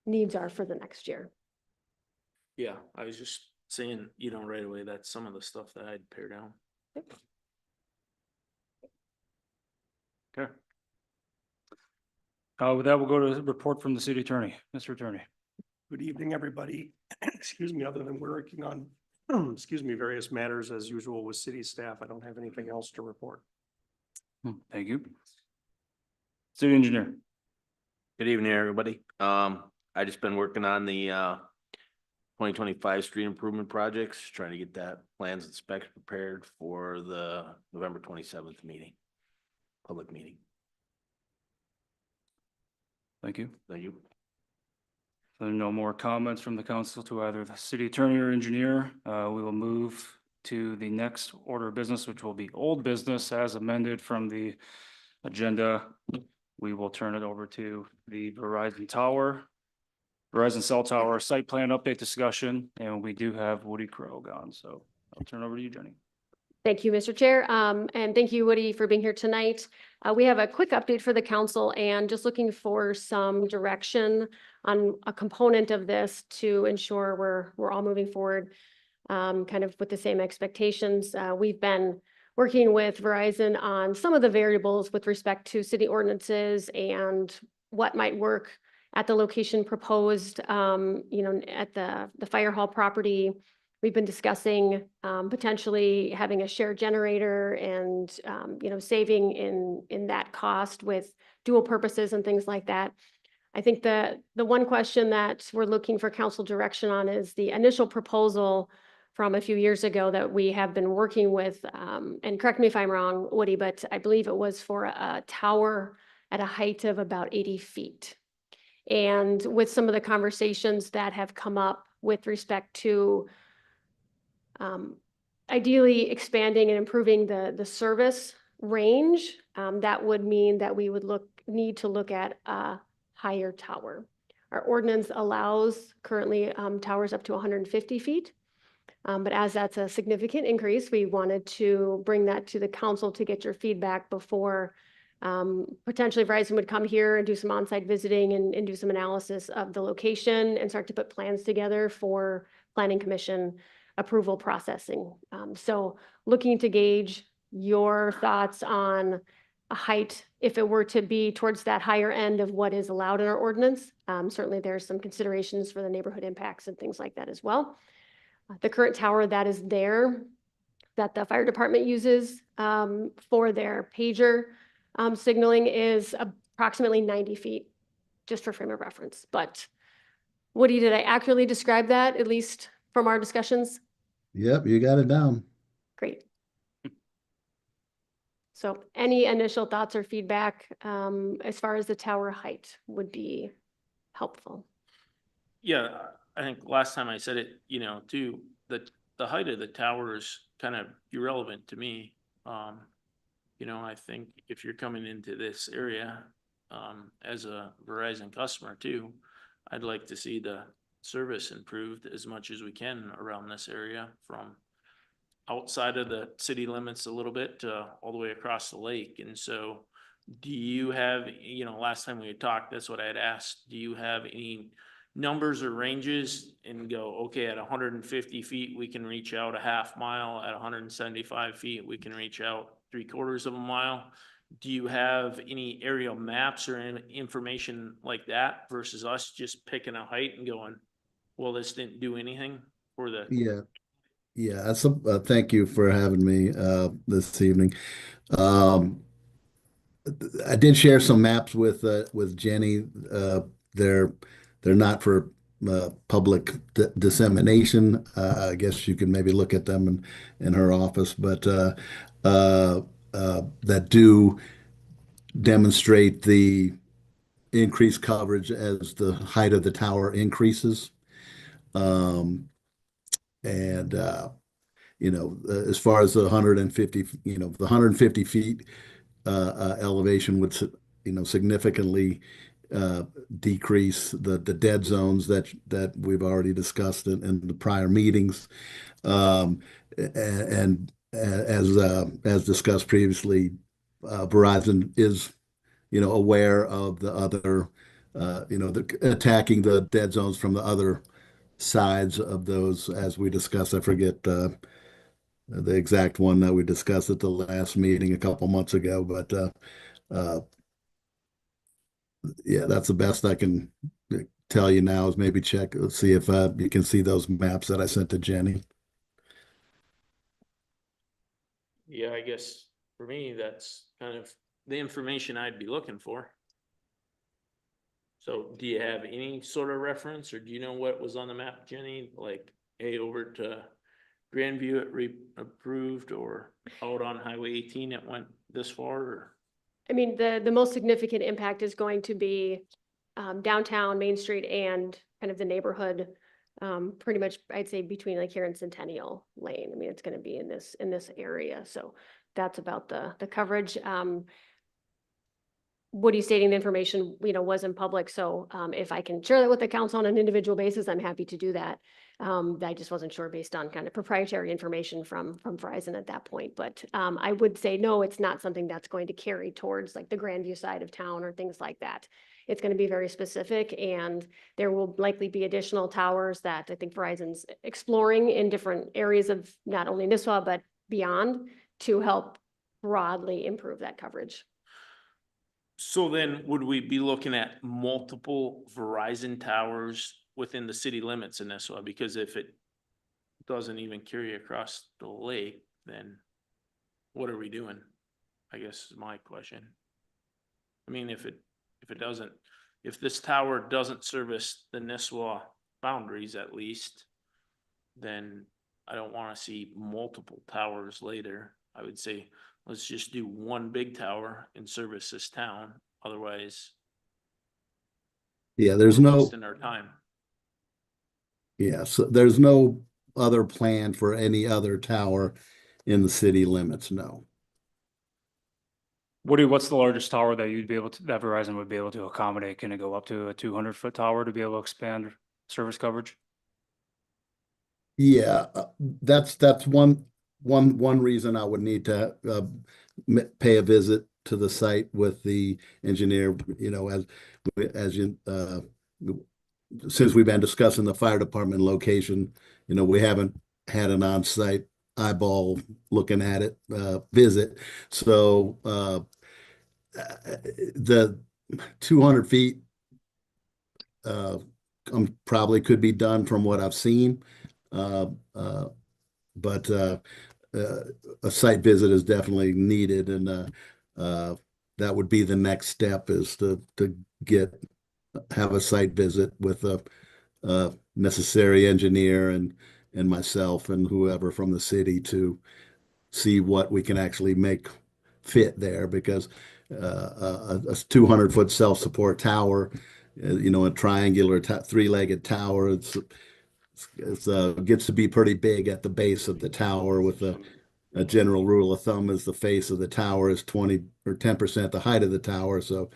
needs are for the next year. Yeah, I was just saying, right away, that's some of the stuff that I'd pare down. Okay. With that, we'll go to the report from the city attorney. Mr. Attorney. Good evening, everybody. Excuse me, other than working on, various matters as usual with city staff, I don't have anything else to report. Thank you. City engineer. Good evening, everybody. I just been working on the 2025 street improvement projects, trying to get that plans and specs prepared for the November 27th meeting, public meeting. Thank you. Thank you. There are no more comments from the council to either the city attorney or engineer. We will move to the next order of business, which will be old business as amended from the agenda. We will turn it over to the Verizon cell tower site plan update discussion, and we do have Woody Crow gone, so I'll turn it over to you, Jenny. Thank you, Mr. Chair, and thank you, Woody, for being here tonight. We have a quick update for the council and just looking for some direction on a component of this to ensure we're all moving forward kind of with the same expectations. We've been working with Verizon on some of the variables with respect to city ordinances and what might work at the location proposed, at the fire hall property. We've been discussing potentially having a shared generator and, saving in that cost with dual purposes and things like that. I think the one question that we're looking for council direction on is the initial proposal from a few years ago that we have been working with, and correct me if I'm wrong, Woody, but I believe it was for a tower at a height of about 80 feet. And with some of the conversations that have come up with respect to ideally expanding and improving the service range, that would mean that we would need to look at a higher tower. Our ordinance allows currently towers up to 150 feet. But as that's a significant increase, we wanted to bring that to the council to get your feedback before potentially Verizon would come here and do some on-site visiting and do some analysis of the location and start to put plans together for planning commission approval processing. So looking to gauge your thoughts on a height, if it were to be towards that higher end of what is allowed in our ordinance. Certainly there's some considerations for the neighborhood impacts and things like that as well. The current tower that is there that the fire department uses for their pager signaling is approximately 90 feet, just for frame of reference. But Woody, did I accurately describe that, at least from our discussions? Yep, you got it down. Great. So any initial thoughts or feedback as far as the tower height would be helpful. Yeah, I think last time I said it, too, the height of the tower is kind of irrelevant to me. I think if you're coming into this area, as a Verizon customer too, I'd like to see the service improved as much as we can around this area, from outside of the city limits a little bit to all the way across the lake. And so do you have, last time we had talked, that's what I had asked, do you have any numbers or ranges and go, okay, at 150 feet, we can reach out a half mile, at 175 feet, we can reach out 3/4 of a mile? Do you have any aerial maps or information like that versus us just picking a height and going, well, this didn't do anything for the? Yeah. Thank you for having me this evening. I did share some maps with Jenny. They're not for public dissemination. I guess you can maybe look at them in her office, but that do demonstrate the increased coverage as the height of the tower increases. And as far as the 150, the 150 feet elevation would, significantly decrease the dead zones that we've already discussed in the prior meetings. And as discussed previously, Verizon is, aware of the other, attacking the dead zones from the other sides of those, as we discussed. I forget the exact one that we discussed at the last meeting a couple months ago, but yeah, that's the best I can tell you now. Is maybe check, see if you can see those maps that I sent to Jenny. Yeah, I guess for me, that's kind of the information I'd be looking for. So do you have any sort of reference, or do you know what was on the map, Jenny? Like, hey, over to Grandview it approved, or out on Highway 18 it went this far? Or? I mean, the most significant impact is going to be downtown, Main Street, and kind of the neighborhood. Pretty much, I'd say between like here and Centennial Lane. I mean, it's gonna be in this area, so that's about the coverage. Woody stating the information, was in public, so if I can share that with the council on an individual basis, I'm happy to do that. I just wasn't sure based on kind of proprietary information from Verizon at that point, but I would say, no, it's not something that's going to carry towards like the Grandview side of town or things like that. It's going to be very specific, and there will likely be additional towers that I think Verizon's exploring in different areas of not only Nisswa, but beyond, to help broadly improve that coverage. So then would we be looking at multiple Verizon towers within the city limits in Nisswa? Because if it doesn't even carry across the lake, then what are we doing? I guess is my question. I mean, if this tower doesn't service the Nisswa boundaries at least, then I don't want to see multiple towers later. I would say, let's just do one big tower and service this town. Otherwise, Yeah, there's we're no, wasting our time. yeah, so there's no other plan for any other tower in the city limits, no. Woody, what's the largest tower that you'd be able to, that Verizon would be able to accommodate? Can it go up to a 200-foot tower to be able to expand service coverage? Yeah, that's one reason I would need to pay a visit to the site with the engineer, as you since we've been discussing the fire department location, we haven't had an on-site eyeball looking at it visit. So the 200 feet probably could be done from what I've seen. But a site visit is definitely needed, and that would be the next step, is to have a site visit with a necessary engineer and myself and whoever from the city to see what we can actually make fit there, because a 200-foot self-support tower, a triangular three-legged tower, it's gets to be pretty big at the base of the tower, with a general rule of thumb is the face of the tower is 20 or 10% the height of the tower. So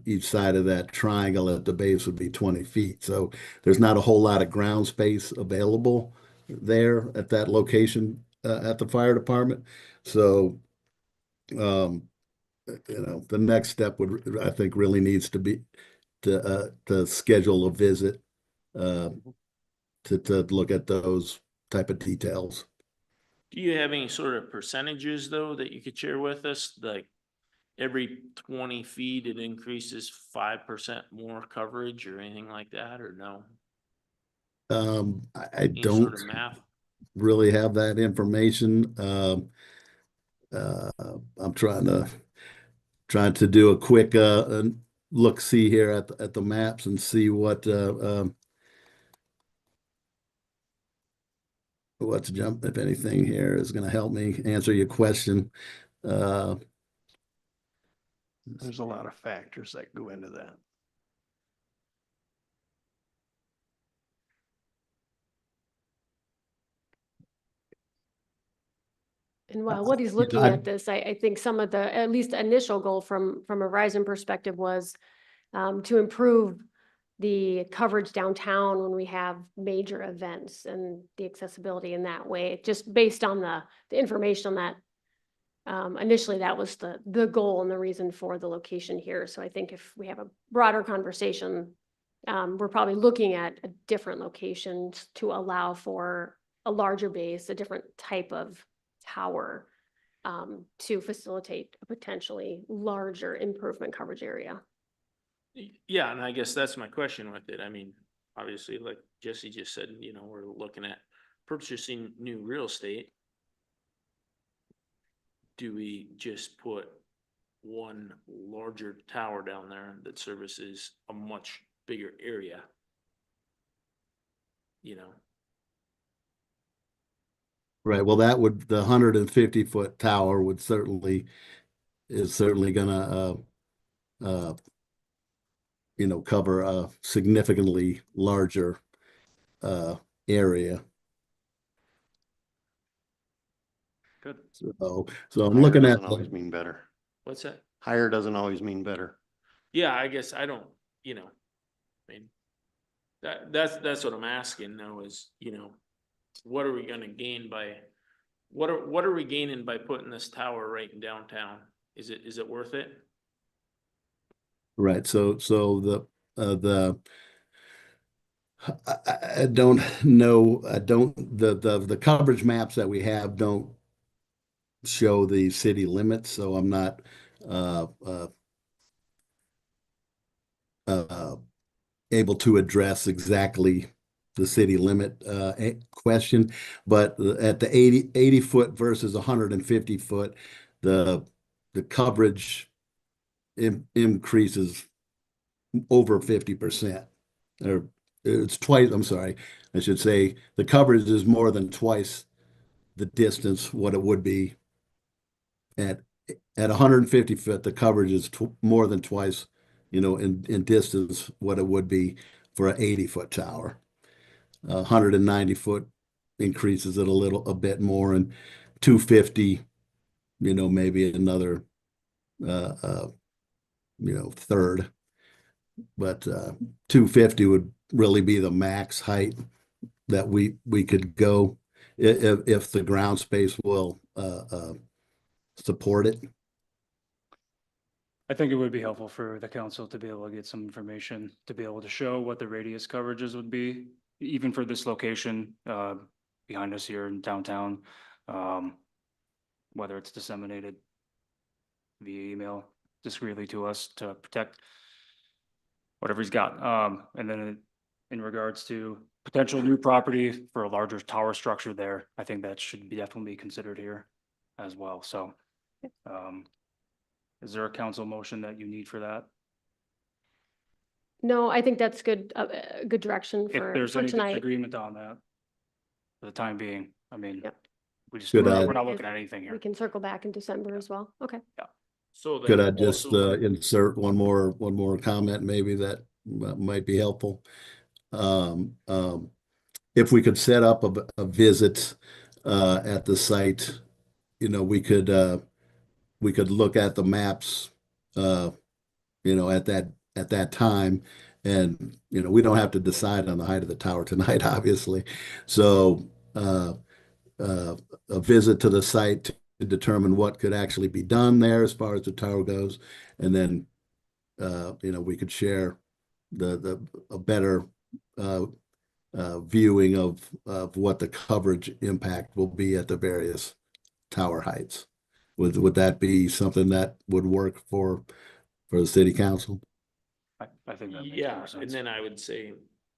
each side of that triangle at the base would be 20 feet. So there's not a whole lot of ground space available there at that location at the fire department. So, the next step would, I think, really needs to be to schedule a visit to look at those type of details. Do you have any sort of percentages though that you could share with us? Like every 20 feet, it increases 5% more coverage or anything like that, or no? I Any sort don't of math? really have that information. I'm trying to do a quick look see here at the maps and see what's jump, if anything here is going to help me answer your question. There's a lot of factors that go into that. And while Woody's looking at this, I think some of the, at least initial goal from a Verizon perspective was to improve the coverage downtown when we have major events, and the accessibility in that way, just based on the information on that. Initially, that was the goal and the reason for the location here. So I think if we have a broader conversation, we're probably looking at a different locations to allow for a larger base, a different type of tower, to facilitate a potentially larger improvement coverage area. Yeah, and I guess that's my question with it. I mean, obviously, like Jesse just said, we're looking at purchasing new real estate. Do we just put one larger tower down there that services a much bigger area? Right. Well, the 150-foot tower is certainly gonna cover a significantly larger area. Good. So I'm Higher looking at, doesn't always mean better. What's that? Higher doesn't always mean better. Yeah, I guess I don't, I mean, that's what I'm asking now is, what are we gonna gain by, what are we gaining by putting this tower right in downtown? Is it worth it? right, so I don't know, the coverage maps that we have don't show the city limits, so I'm not uh, uh, uh, able to address exactly the city limit question, but at the 80 foot versus 150 foot, the coverage increases over 50%. Or it's twice, I'm sorry, I should say the coverage is more than twice the distance what it would be at 150 foot. The coverage is more than twice, in distance what it would be for an 80-foot tower. 190 foot increases it a bit more, and 250, maybe another uh, uh, third. But 250 would really be the max height that we could go if the ground space will support it. I think it would be helpful for the council to be able to get some information, to be able to show what the radius coverages would be, even for this location, behind us here in downtown. Whether it's disseminated via email discreetly to us to protect whatever he's got. And then in regards to potential new property for a larger tower structure there, I think that should be definitely considered here as well. So, is there a council motion that you need for that? No, I think that's good, good direction If there's for any tonight. disagreement on that, for the time being, I mean, Yep. we just, Good we're idea. not looking at anything We here. can circle back in December as well. Okay. So Could I then just also, insert one more comment maybe that might be helpful? If we could set up a visit at the site, we could look at the maps, at that time, and we don't have to decide on the height of the tower tonight, obviously. So a visit to the site to determine what could actually be done there as far as the tower goes, and then we could share a better viewing of what the coverage impact will be at the various tower heights. Would that be something that would work for the city council? I think that makes yeah, more and sense. then I would say,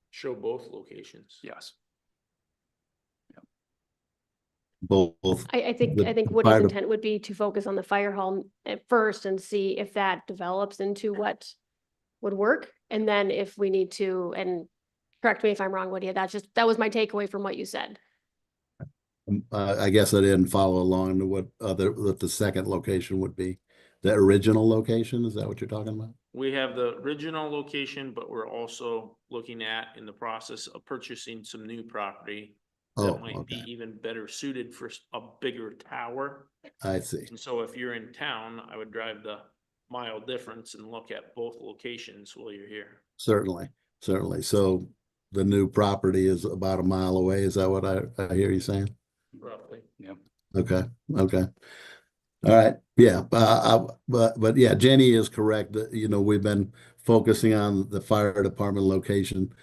show both locations. Yes. Both. I think the Woody's fire intent would be to focus on the fire hall at first and see if that develops into what would work. And then if we need to, and correct me if I'm wrong, Woody, that was my takeaway from what you said. I guess I didn't follow along to what the second location would be. The original location, is that what you're talking about? We have the original location, but we're also looking at, in the process of purchasing some new property Oh, that might be okay. even better suited for a bigger tower. I see. And so if you're in town, I would drive the mile difference and look at both locations while you're here. Certainly. So the new property is about a mile away. Is that what I hear you saying? Roughly. Yeah. Okay. All right. Yeah. But yeah, Jenny is correct that, we've been focusing on the fire department location.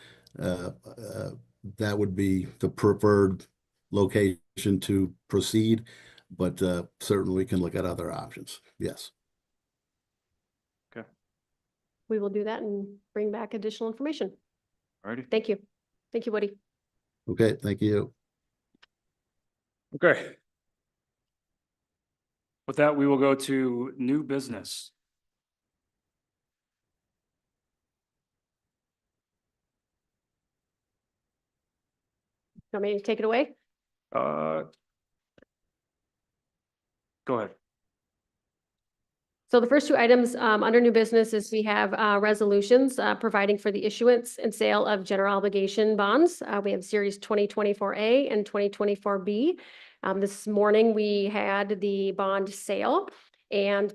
That would be the preferred location to proceed, but certainly we can look at other options. Yes. We will do that and bring back additional information. Alrighty. Thank you. Thank you, Woody. Okay. Thank you. Okay. With that, we will go to new business. Want me to take it away? Go ahead. So the first two items under new business is we have resolutions providing for the issuance and sale of general obligation bonds. We have Series 2024A and 2024B. This morning, we had the bond sale and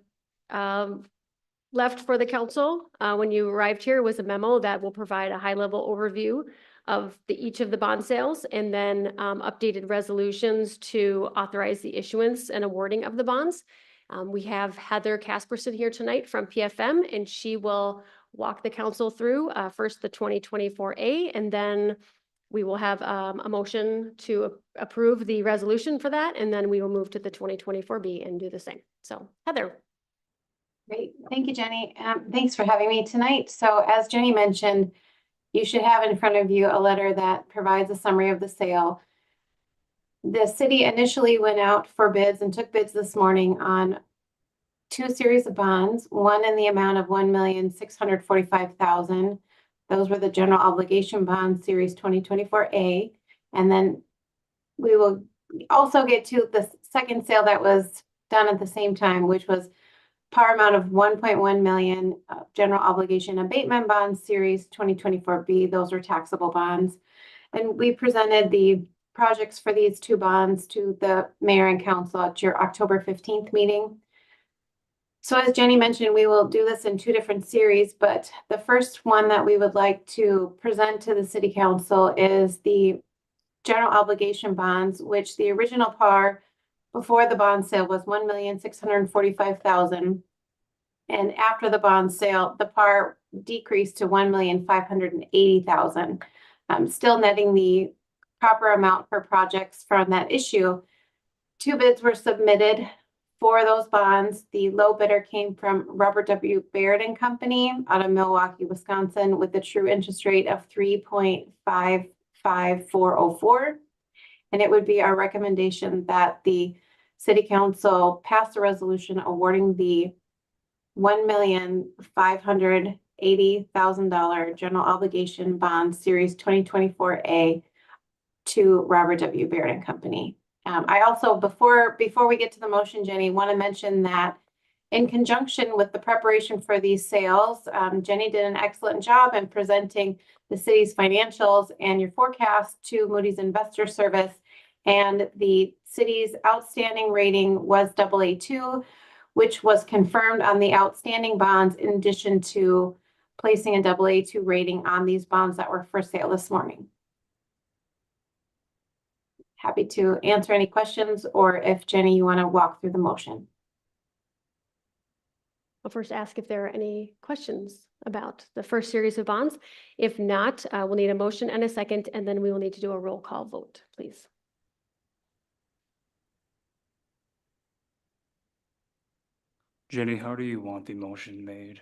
left for the council when you arrived here was a memo that will provide a high-level overview of each of the bond sales and then updated resolutions to authorize the issuance and awarding of the bonds. We have Heather Casperson here tonight from PFM, and she will walk the council through first the 2024A, and then we will have a motion to approve the resolution for that, and then we will move to the 2024B and do the same. So Heather. Great. Thank you, Jenny. Thanks for having me tonight. So as Jenny mentioned, you should have in front of you a letter that provides a summary of the sale. The city initially went out for bids and took bids this morning on two series of bonds, one in the amount of $1,645,000. Those were the general obligation bonds, Series 2024A. And then we will also get to the second sale that was done at the same time, which was par amount of 1.1 million general obligation abatement bonds, Series 2024B. Those are taxable bonds. And we presented the projects for these two bonds to the mayor and council at your October 15th meeting. So as Jenny mentioned, we will do this in two different series, but the first one that we would like to present to the city council is the general obligation bonds, which the original par before the bond sale was $1,645,000. And after the bond sale, the par decreased to $1,580,000. Still netting the proper amount for projects from that issue. Two bids were submitted for those bonds. The low bidder came from Robert W. Baird and Company out of Milwaukee, Wisconsin, with a true interest rate of 3.55404. And it would be our recommendation that the city council pass a resolution awarding the $1,580,000 general obligation bond series 2024A to Robert W. Baird and Company. I also, before we get to the motion, Jenny, want to mention that in conjunction with the preparation for these sales, Jenny did an excellent job in presenting the city's financials and your forecast to Moody's Investor Service. And the city's outstanding rating was AA2, which was confirmed on the outstanding bonds in addition to placing a AA2 rating on these bonds that were for sale this morning. Happy to answer any questions, or if Jenny, you want to walk through the motion. I'll first ask if there are any questions about the first series of bonds. If not, we'll need a motion and a second, and then we will need to do a roll call vote, please. Jenny, how do you want the motion made?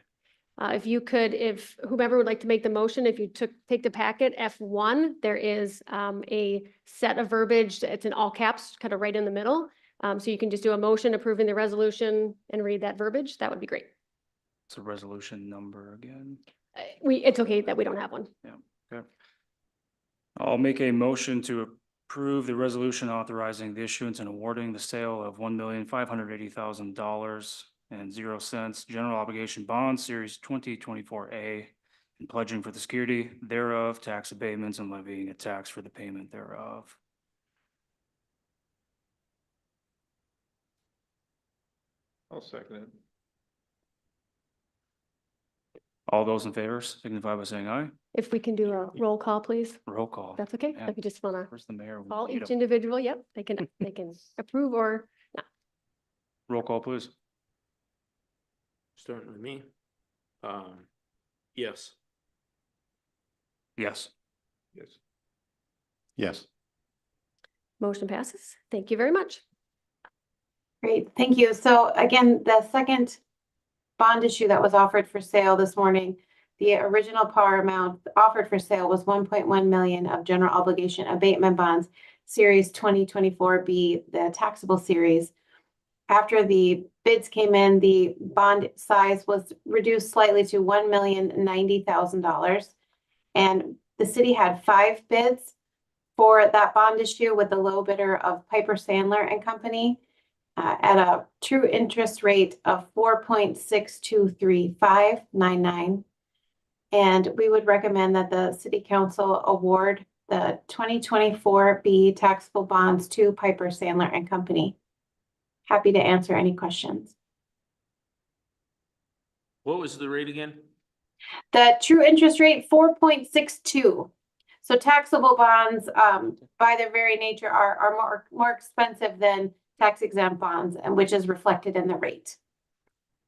If you could, if whomever would like to make the motion, if you take the packet F1, there is a set of verbiage. It's in all caps, kind of right in the middle. So you can just do a motion approving the resolution and read that verbiage. That would be great. It's a resolution number again. It's okay that we don't have one. Yeah, okay. I'll make a motion to approve the resolution authorizing the issuance and awarding the sale of $1,580,000.00 general obligation bond series 2024A and pledging for the security thereof, tax abatements, and levying a tax for the payment thereof. I'll second it. All those in favor signify by saying aye. If we can do a roll call, please. Roll call. That's okay. Yeah. If you just want to Where's the mayor? We call need each a individual, yep, they can approve or not. roll call, please. Starting with me. Yes. Yes. Yes. Yes. Motion passes. Thank you very much. Great, thank you. So again, the second bond issue that was offered for sale this morning, the original par amount offered for sale was 1.1 million of general obligation abatement bonds, series 2024B, the taxable series. After the bids came in, the bond size was reduced slightly to $1,090,000. And the city had 5 bids for that bond issue with the low bidder of Piper Sandler and Company. at a true interest rate of 4.623599. And we would recommend that the city council award the 2024 B taxable bonds to Piper Sandler and Company. Happy to answer any questions. What was the rate again? The true interest rate, 4.62. So taxable bonds, by their very nature are more expensive than tax exempt bonds, and which is reflected in the rate.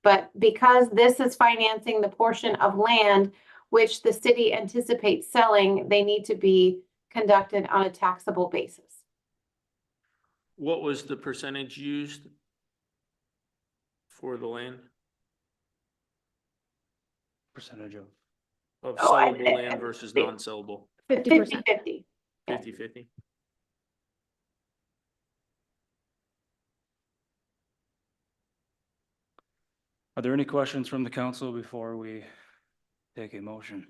But because this is financing the portion of land which the city anticipates selling, they need to be conducted on a taxable basis. What was the percentage used for the land Percentage of. of Oh, sellable land versus non-sellable? 50%. 50-50. 50-50? Are there any questions from the council before we take a motion?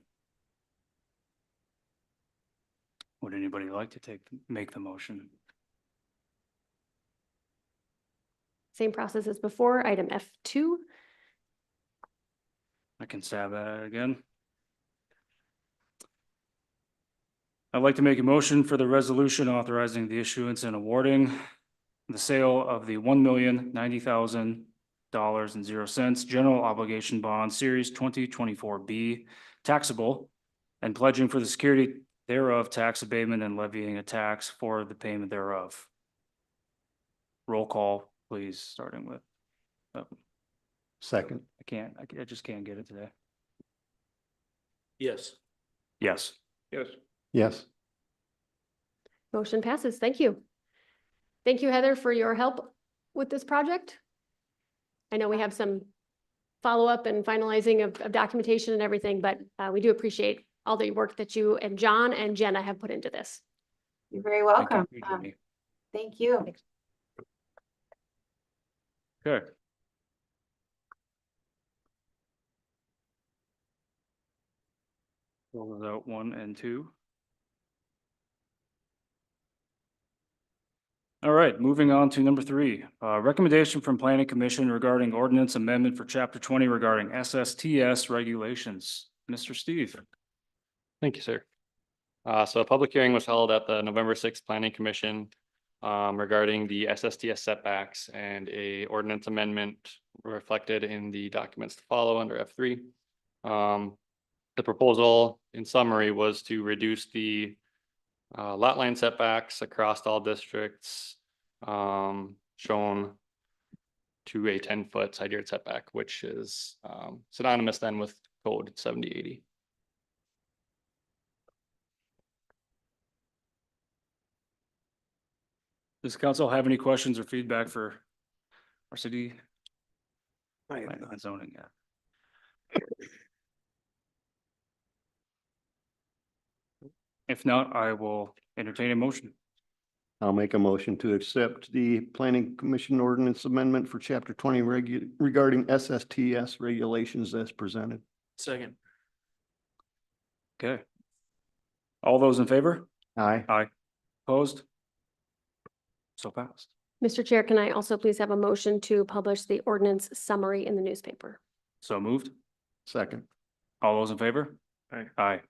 Would anybody like to make the motion? Same process as before, item F2. I can stab at it again. I'd like to make a motion for the resolution authorizing the issuance and awarding the sale of the $1,090,000.00 general obligation bond series 2024B taxable and pledging for the security thereof tax abatement and levying a tax for the payment thereof. Roll call, please, starting with, Second. I just can't get it today. Yes. Yes. Yes. Yes. Motion passes. Thank you. Thank you, Heather, for your help with this project. I know we have some follow-up and finalizing of documentation and everything, but we do appreciate all the work that you and John and Jenna have put into this. You're very Thank welcome. you, Jamie. Thank you. Okay. Roll it out 1 and 2. All right, moving on to number 3, recommendation from Planning Commission regarding ordinance amendment for Chapter 20 regarding SSTS regulations. Mr. Steve. Thank you, sir. So a public hearing was held at the November 6th Planning Commission regarding the SSTS setbacks and a ordinance amendment reflected in the documents to follow under F3. The proposal in summary was to reduce the lot line setbacks across all districts shown to a 10-foot side yard setback, which is synonymous then with code 7080. Does council have any questions or feedback for our city planning and zoning yet? If not, I will entertain a motion. I'll make a motion to accept the planning commission ordinance amendment for chapter 20 regarding SSTS regulations as presented. Second. Okay. All those in favor? Aye. Aye. Opposed? So passed. Mr. Chair, can I also please have a motion to publish the ordinance summary in the newspaper? So moved. Second. All those in favor? Aye. Aye.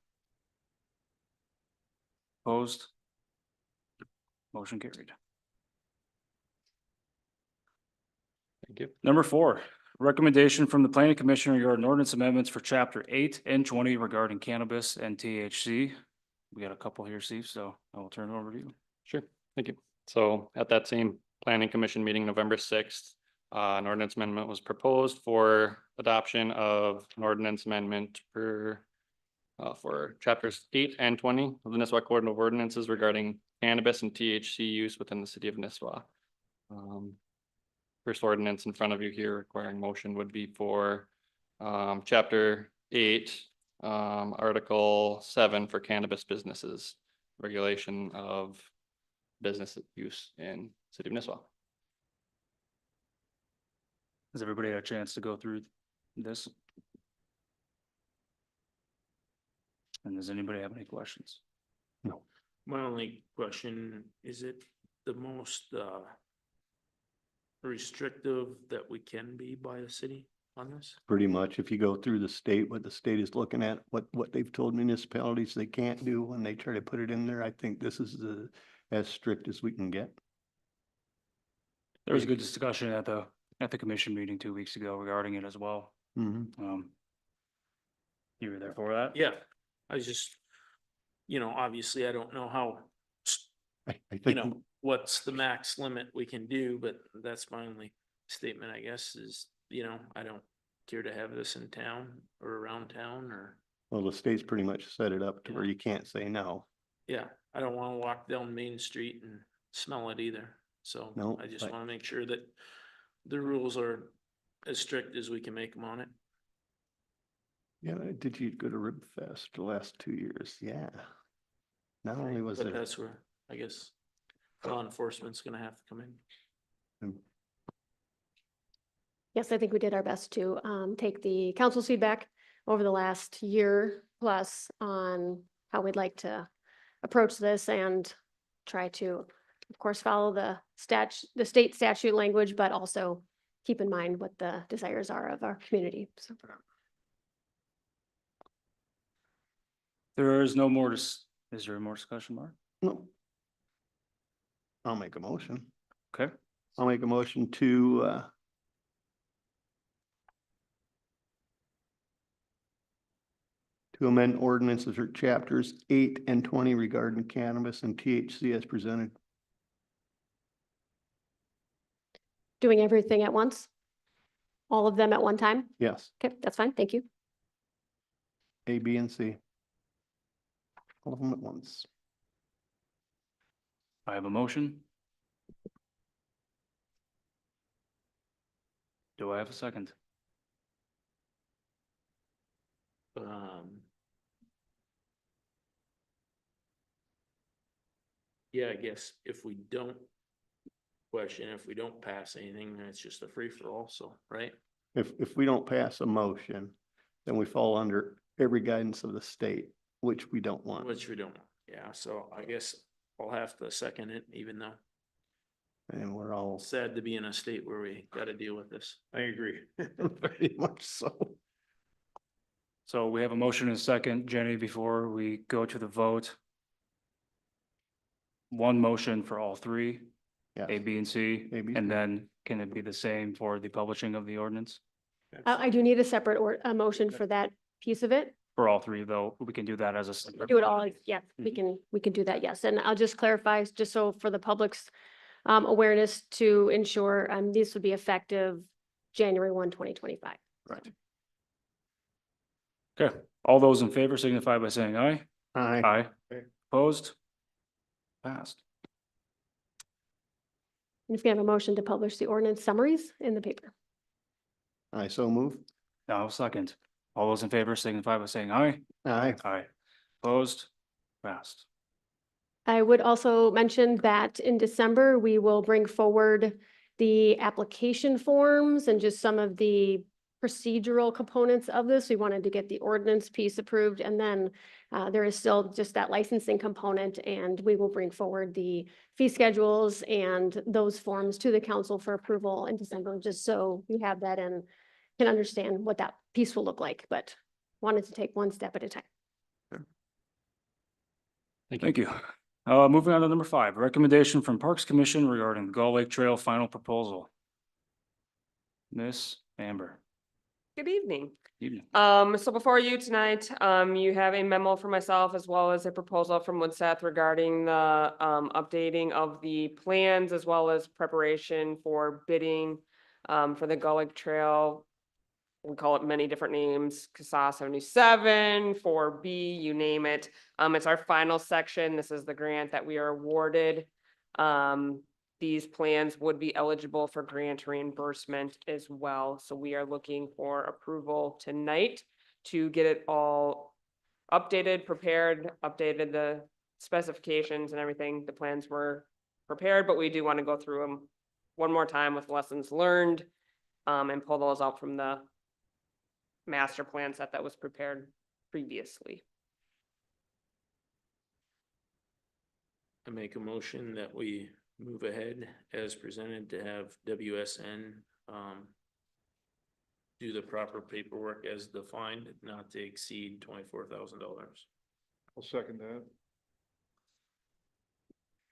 Opposed? Motion carried. Thank you. Number 4, recommendation from the planning commission regarding ordinance amendments for chapter 8 and 20 regarding cannabis and THC. We got a couple here, Steve, so I will turn it over to you. Sure, thank you. So at that same planning commission meeting, November 6th, an ordinance amendment was proposed for adoption of an ordinance amendment for chapters 8 and 20 of the Nisswa Code of Ordinances regarding cannabis and THC use within the city of Nisswa. First ordinance in front of you here requiring motion would be for chapter 8, article 7 for cannabis businesses, regulation of business use in city of Nisswa. Has everybody had a chance to go through this? And does anybody have any questions? No. My only question, is it the most restrictive that we can be by a city on this? Pretty much, if you go through the state, what the state is looking at, what they've told municipalities they can't do when they try to put it in there, I think this is as strict as we can get. There was a good discussion at the commission meeting 2 weeks ago regarding it as well. Mhm. You were there for that? Yeah, I was just, obviously I don't know how, I think, what's the max limit we can do, but that's my only statement, I guess, is, I don't care to have this in town or around town or, well, the state's pretty much set it up to where Yeah. you can't say no. yeah, I don't wanna walk down Main Street and smell it either. So No, I just but- wanna make sure that the rules are as strict as we can make them on it. Yeah, did you go to Rib Fest the last 2 years? Yeah. Not only was But it, that's where, I guess, law enforcement's gonna have to come in. Yes, I think we did our best to take the council's feedback over the last year plus on how we'd like to approach this and try to, of course, follow the state statute language, but also keep in mind what the desires are of our community. So There is no more, is there more discussion, Mark? no. I'll make a motion. Okay, I'll make a motion to amend ordinances or chapters 8 and 20 regarding cannabis and THC as presented. doing everything at once? All of them at one time? Yes, Okay, that's fine. Thank you. A, B, and C. All of them at once. I have a motion. Do I have a second? Yeah, I guess if we don't if we don't pass anything, then it's just a free for all, so, right? If we don't pass a motion, then we fall under every guidance of the state, which we don't want. Which we don't, yeah, so I guess I'll have to second it, even though And we're all sad to be in a state where we gotta deal with this. I agree. very much so. So we have a motion and a second. Jenny, before we go to the vote. One motion for all three, Yes. A, B, and C, A, B, and C. then can it be the same for the publishing of the ordinance? I do need a separate a motion for that piece of it. For all three, though, we can do that as a. separate- Do it all, yeah, we can do that, yes. And I'll just clarify, just so for the public's awareness to ensure this would be effective January 1, 2025. Right. Okay, all those in favor signify by saying aye. Aye. Aye. Aye. Opposed? Passed. And if you have a motion to publish the ordinance summaries in the paper. I so move. Now I'll second. All those in favor signify by saying aye. Aye. Aye. Opposed? Passed. I would also mention that in December, we will bring forward the application forms and just some of the procedural components of this. We wanted to get the ordinance piece approved, and then there is still just that licensing component, and we will bring forward the fee schedules and those forms to the council for approval in December, just so you have that and can understand what that piece will look like, but wanted to take one step at a time. Thank you. Moving on to number 5, recommendation from Parks Commission regarding the Gull Lake Trail final proposal. Miss Amber. Good evening. Evening. So before you tonight, you have a memo for myself as well as a proposal from Woodseth regarding the updating of the plans as well as preparation for bidding for the Gull Lake Trail. We call it many different names, CASA 77, 4B, you name it. It's our final section. This is the grant that we are awarded. These plans would be eligible for grant reimbursement as well. So we are looking for approval tonight to get it all updated, prepared, updated the specifications and everything. The plans were prepared, but we do want to go through them one more time with lessons learned and pull those out from the master plan set that was prepared previously. I make a motion that we move ahead as presented to have WSN, do the proper paperwork as defined, not to exceed $24,000. I'll second that.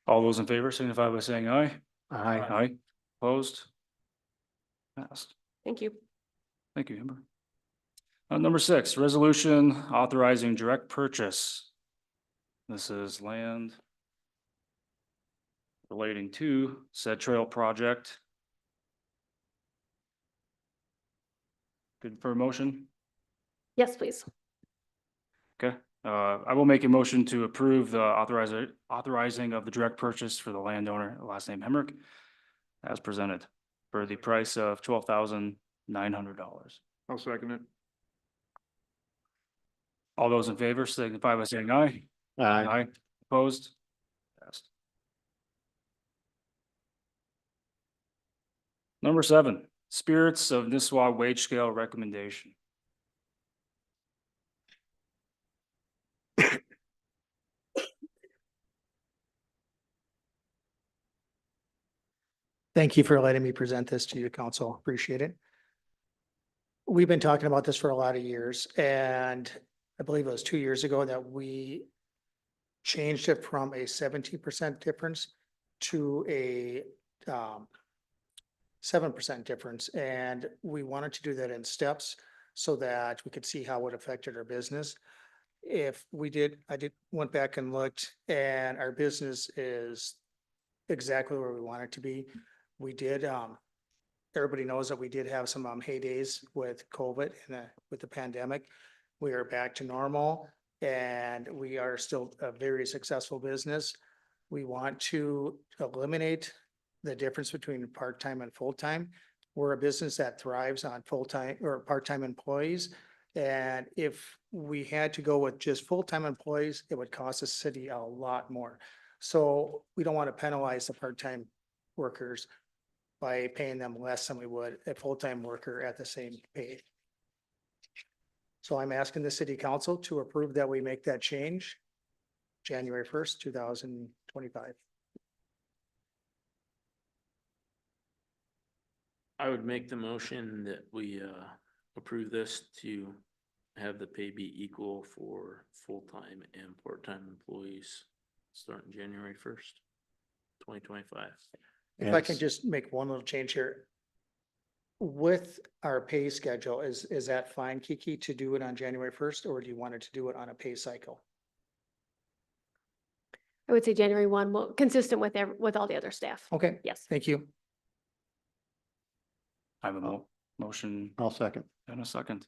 All those in favor signify by saying aye. Aye. Aye. Opposed? Passed. Thank you. Thank you, Amber. Number 6, resolution authorizing direct purchase. This is land relating to said trail project. Good for a motion? Yes, please. Okay, I will make a motion to approve the authorizing of the direct purchase for the landowner, last name Hemrick, as presented for the price of $12,900. I'll second it. All those in favor signify by saying aye. Aye. Opposed? Passed. Number 7, Spirits of Nisswa wage scale recommendation. Thank you for letting me present this to you, council. Appreciate it. We've been talking about this for a lot of years, and I believe it was 2 years ago that we changed it from a 17% difference to a 7% difference. And we wanted to do that in steps so that we could see how it affected our business. If we did, went back and looked, and our business is exactly where we want it to be. We did, everybody knows that we did have some heydays with COVID and with the pandemic. We are back to normal, and we are still a very successful business. We want to eliminate the difference between part-time and full-time. We're a business that thrives on full-time or part-time employees. And if we had to go with just full-time employees, it would cost the city a lot more. So we don't want to penalize the part-time workers by paying them less than we would a full-time worker at the same pay. So I'm asking the city council to approve that we make that change January 1st, 2025. I would make the motion that we approve this to have the pay be equal for full-time and part-time employees starting January 1st, 2025. If I can just make one little change here. With our pay schedule, is that fine, Kiki, to do it on January 1st, or do you want it to do it on a pay cycle? I would say January 1, well, consistent with all the other staff. Okay, Yes. thank you. I have a motion I'll second. and a second.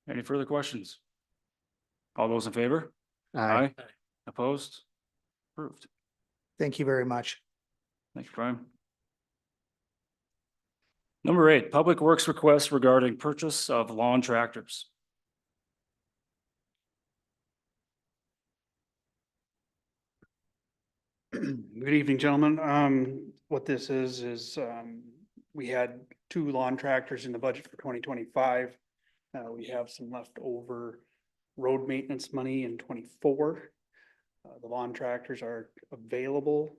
Any further questions? All those in favor? Aye. Opposed? Approved. Thank you very much. Thank you, Brian. Number 8, Public Works request regarding purchase of lawn tractors. Good evening, gentlemen. What this is we had 2 lawn tractors in the budget for 2025. We have some leftover road maintenance money in 24. The lawn tractors are available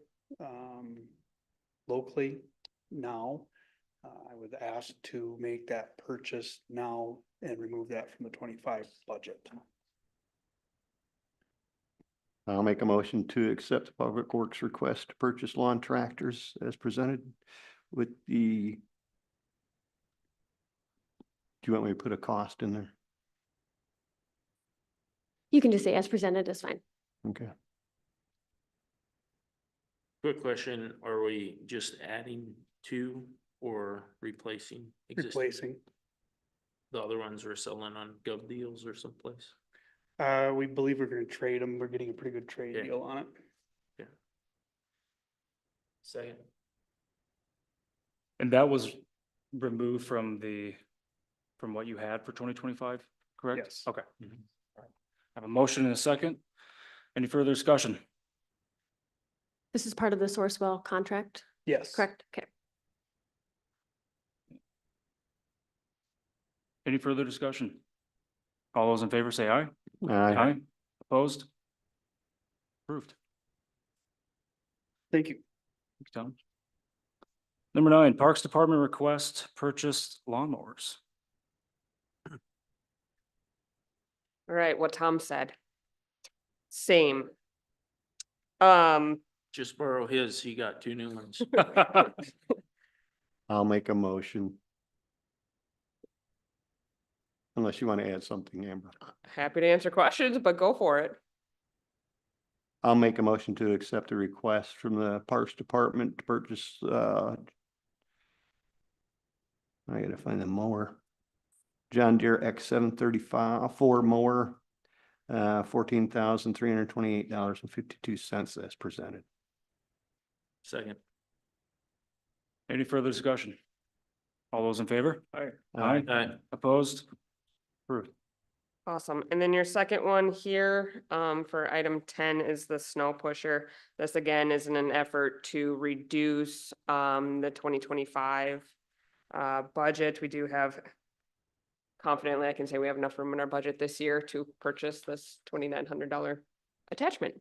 locally now. I would ask to make that purchase now and remove that from the 25 budget. I'll make a motion to accept the Public Works request to purchase lawn tractors as presented with the. Do you want me to put a cost in there? You can just say as presented is fine. Okay. Quick question, are we just adding 2 or replacing existing? Replacing. The other ones we're selling on Gov Deals or someplace? We believe we're gonna trade them. We're getting a pretty good trade Okay. deal on it. Second. And that was removed from what you had for 2025, correct? Yes. Okay. All right. I have a motion and a second. Any further discussion? This is part of the Sourcewell contract, Yes. correct? Okay. Any further discussion? All those in favor say aye. Aye. Opposed? Approved. Thank you. Thanks, Tom. Number 9, Parks Department request purchase lawnmowers. All right, what Tom said. Same. Just borrow his, he got 2 new ones. I'll make a motion. Unless you want to add something, Amber. Happy to answer questions, but go for it. I'll make a motion to accept the request from the Parks Department to purchase, I gotta find the mower. John Deere X735 mower, $14,328.52 as presented. Second. Any further discussion? All those in favor? Aye. Aye. Opposed? Approved. Awesome. And then your second one here, for item 10 is the snow pusher. This again is in an effort to reduce, the 2025 budget. We do have, confidently, I can say we have enough room in our budget this year to purchase this $2,900 attachment.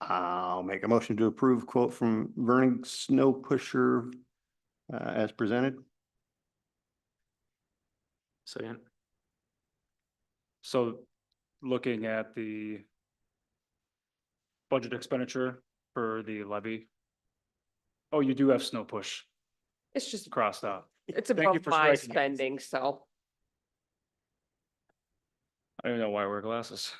I'll make a motion to approve quote from Vernon Snow Pusher as presented. Second. So looking at the budget expenditure for the levy. Oh, you do have snow push It's just, crossed out. it's Thank you above for my striking it. spending, so. I don't even know why I wear glasses.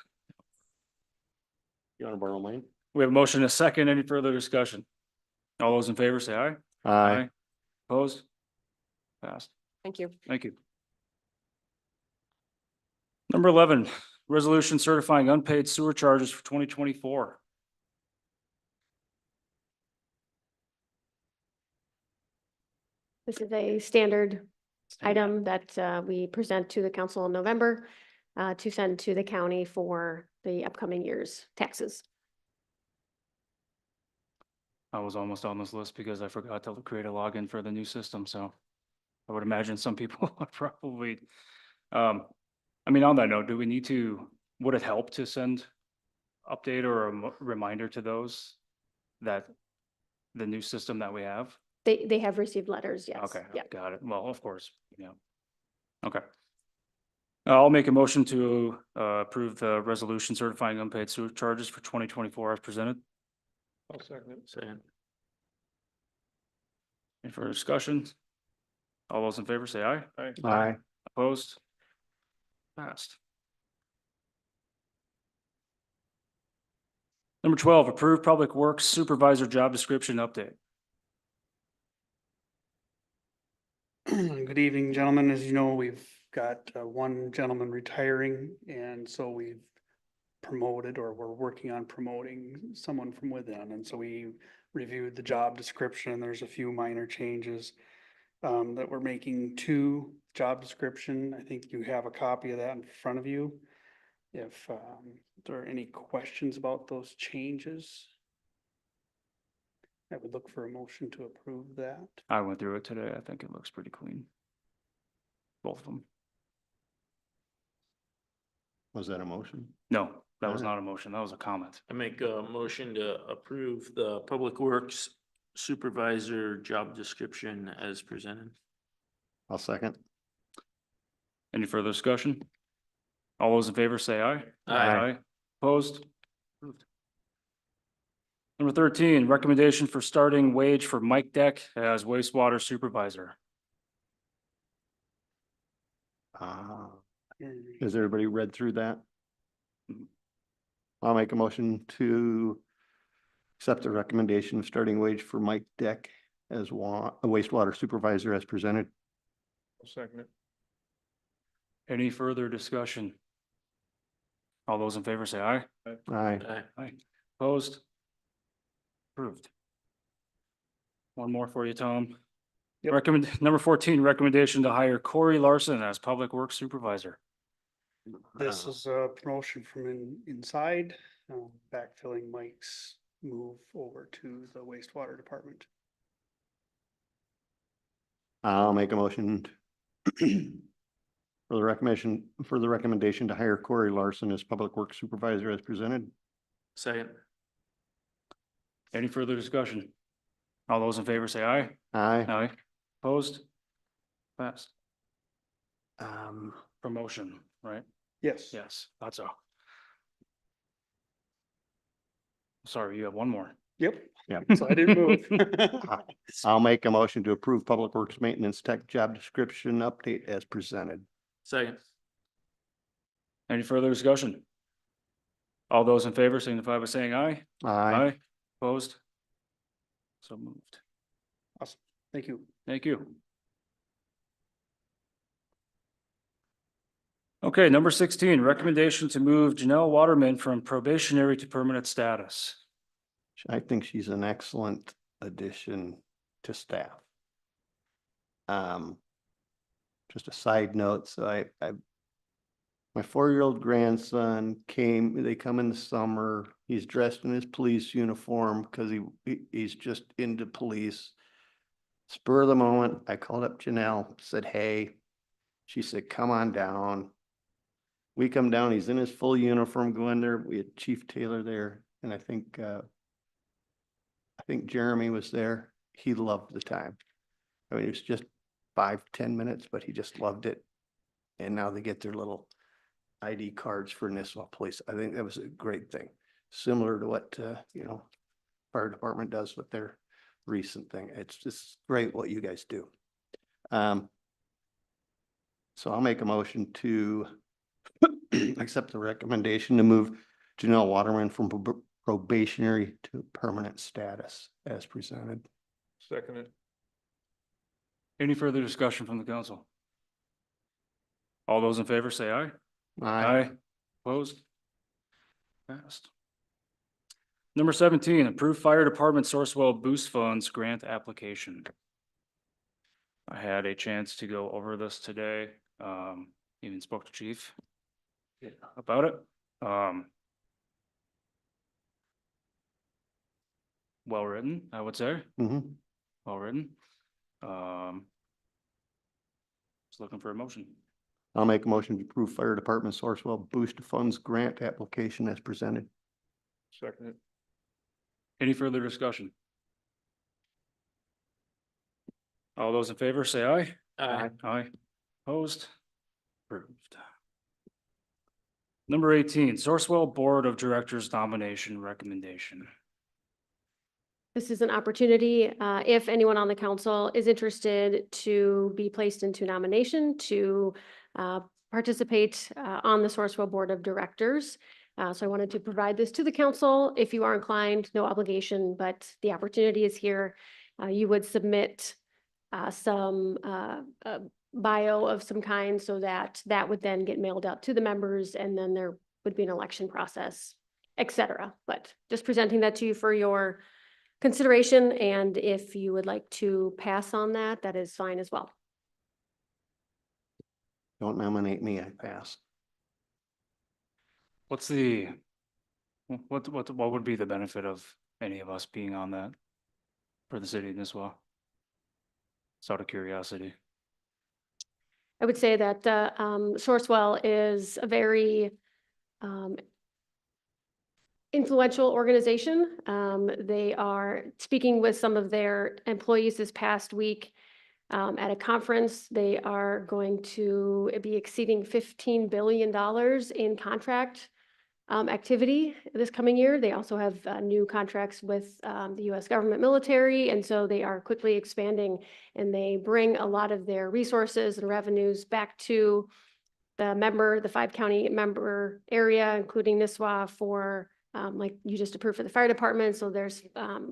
You want to borrow mine? We have a motion and a second. Any further discussion? All those in favor say aye. Aye. Opposed? Passed. Thank you. Thank you. Number 11, resolution certifying unpaid sewer charges for 2024. This is a standard item that we present to the council in November to send to the county for the upcoming year's taxes. I was almost on this list because I forgot to create a login for the new system, so I would imagine some people are probably, I mean, on that note, do we need to, would it help to send update or a reminder to those that the new system that we have? They have received letters, yes. Okay, Yeah. got it. Well, of course, yeah. Okay. I'll make a motion to approve the resolution certifying unpaid sewer charges for 2024 as presented. I'll second it. Second. Any further discussion? All those in favor say aye. Aye. Aye. Opposed? Passed. Number 12, approved public works supervisor job description update. Good evening, gentlemen. As you know, we've got one gentleman retiring, and so we've promoted, or we're working on promoting someone from within. And so we reviewed the job description. There's a few minor changes that we're making to job description. I think you have a copy of that in front of you. If there are any questions about those changes, I would look for a motion to approve that. I went through it today. I think it looks pretty clean. Both of them. Was that a motion? No, that was not a motion. That was a comment. I make a motion to approve the Public Works Supervisor job description as presented. I'll second. Any further discussion? All those in favor say aye. Aye. Opposed? Approved. Number 13, recommendation for starting wage for Mike Deck as wastewater supervisor. Has everybody read through that? I'll make a motion to accept the recommendation of starting wage for Mike Deck as a wastewater supervisor as presented. I'll second it. Any further discussion? All those in favor say aye. Aye. Aye. Opposed? Approved. One more for you, Tom. Yep. Number 14, recommendation to hire Corey Larson as public works supervisor. This is a promotion from inside, backfilling Mike's move over to the wastewater department. I'll make a motion for the recommendation to hire Corey Larson as public works supervisor as presented. Second. Any further discussion? All those in favor say aye. Aye. Aye. Opposed? Passed. Um, Promotion, right? Yes. Yes, that's all. Sorry, you have one more. Yep. yeah. So I didn't move. I'll make a motion to approve Public Works Maintenance Tech job description update as presented. Second. Any further discussion? All those in favor signify by saying aye. Aye. Opposed? So moved. Awesome. Thank you. Thank you. Okay, number 16, recommendation to move Janelle Waterman from probationary to permanent status. I think she's an excellent addition to staff. Just a side note, so my 4-year-old grandson they come in the summer, he's dressed in his police uniform because he's just into police. Spur of the moment, I called up Janelle, said, hey, she said, come on down. We come down, he's in his full uniform going there. We had Chief Taylor there, and I think Jeremy was there. He loved the time. I mean, it was just 5-10 minutes, but he just loved it. And now they get their little ID cards for Nisswa Police. I think that was a great thing. Similar to what, fire department does with their recent thing. It's just great what you guys do. So I'll make a motion to accept the recommendation to move Janelle Waterman from probationary to permanent status as presented. Second. Any further discussion from the council? All those in favor say aye. Aye. Opposed? Passed. Number 17, approved fire department Sourcewell boost funds grant application. I had a chance to go over this today. Even spoke to chief about it. Well written, I would say. Mhm. Well written. Just looking for a motion. I'll make a motion to approve fire department Sourcewell boost funds grant application as presented. Second. Any further discussion? All those in favor say aye. Aye. Aye. Opposed? Approved. Number 18, Sourcewell Board of Directors nomination recommendation. This is an opportunity, if anyone on the council is interested to be placed into nomination to participate on the Sourcewell Board of Directors. So I wanted to provide this to the council. If you are inclined, no obligation, but the opportunity is here. You would submit some bio of some kind so that would then get mailed out to the members, and then there would be an election process, etc. But just presenting that to you for your consideration, and if you would like to pass on that, that is fine as well. Don't nominate me, I pass. What would be the benefit of any of us being on that for the city of Nisswa? Just out of curiosity. I would say that Sourcewell is a very influential organization. They are speaking with some of their employees this past week at a conference. They are going to be exceeding $15 billion in contract activity this coming year. They also have new contracts with the U.S. government military, and so they are quickly expanding, and they bring a lot of their resources and revenues back to the 5-county member area, including Nisswa, for like you just approved for the fire department. So there's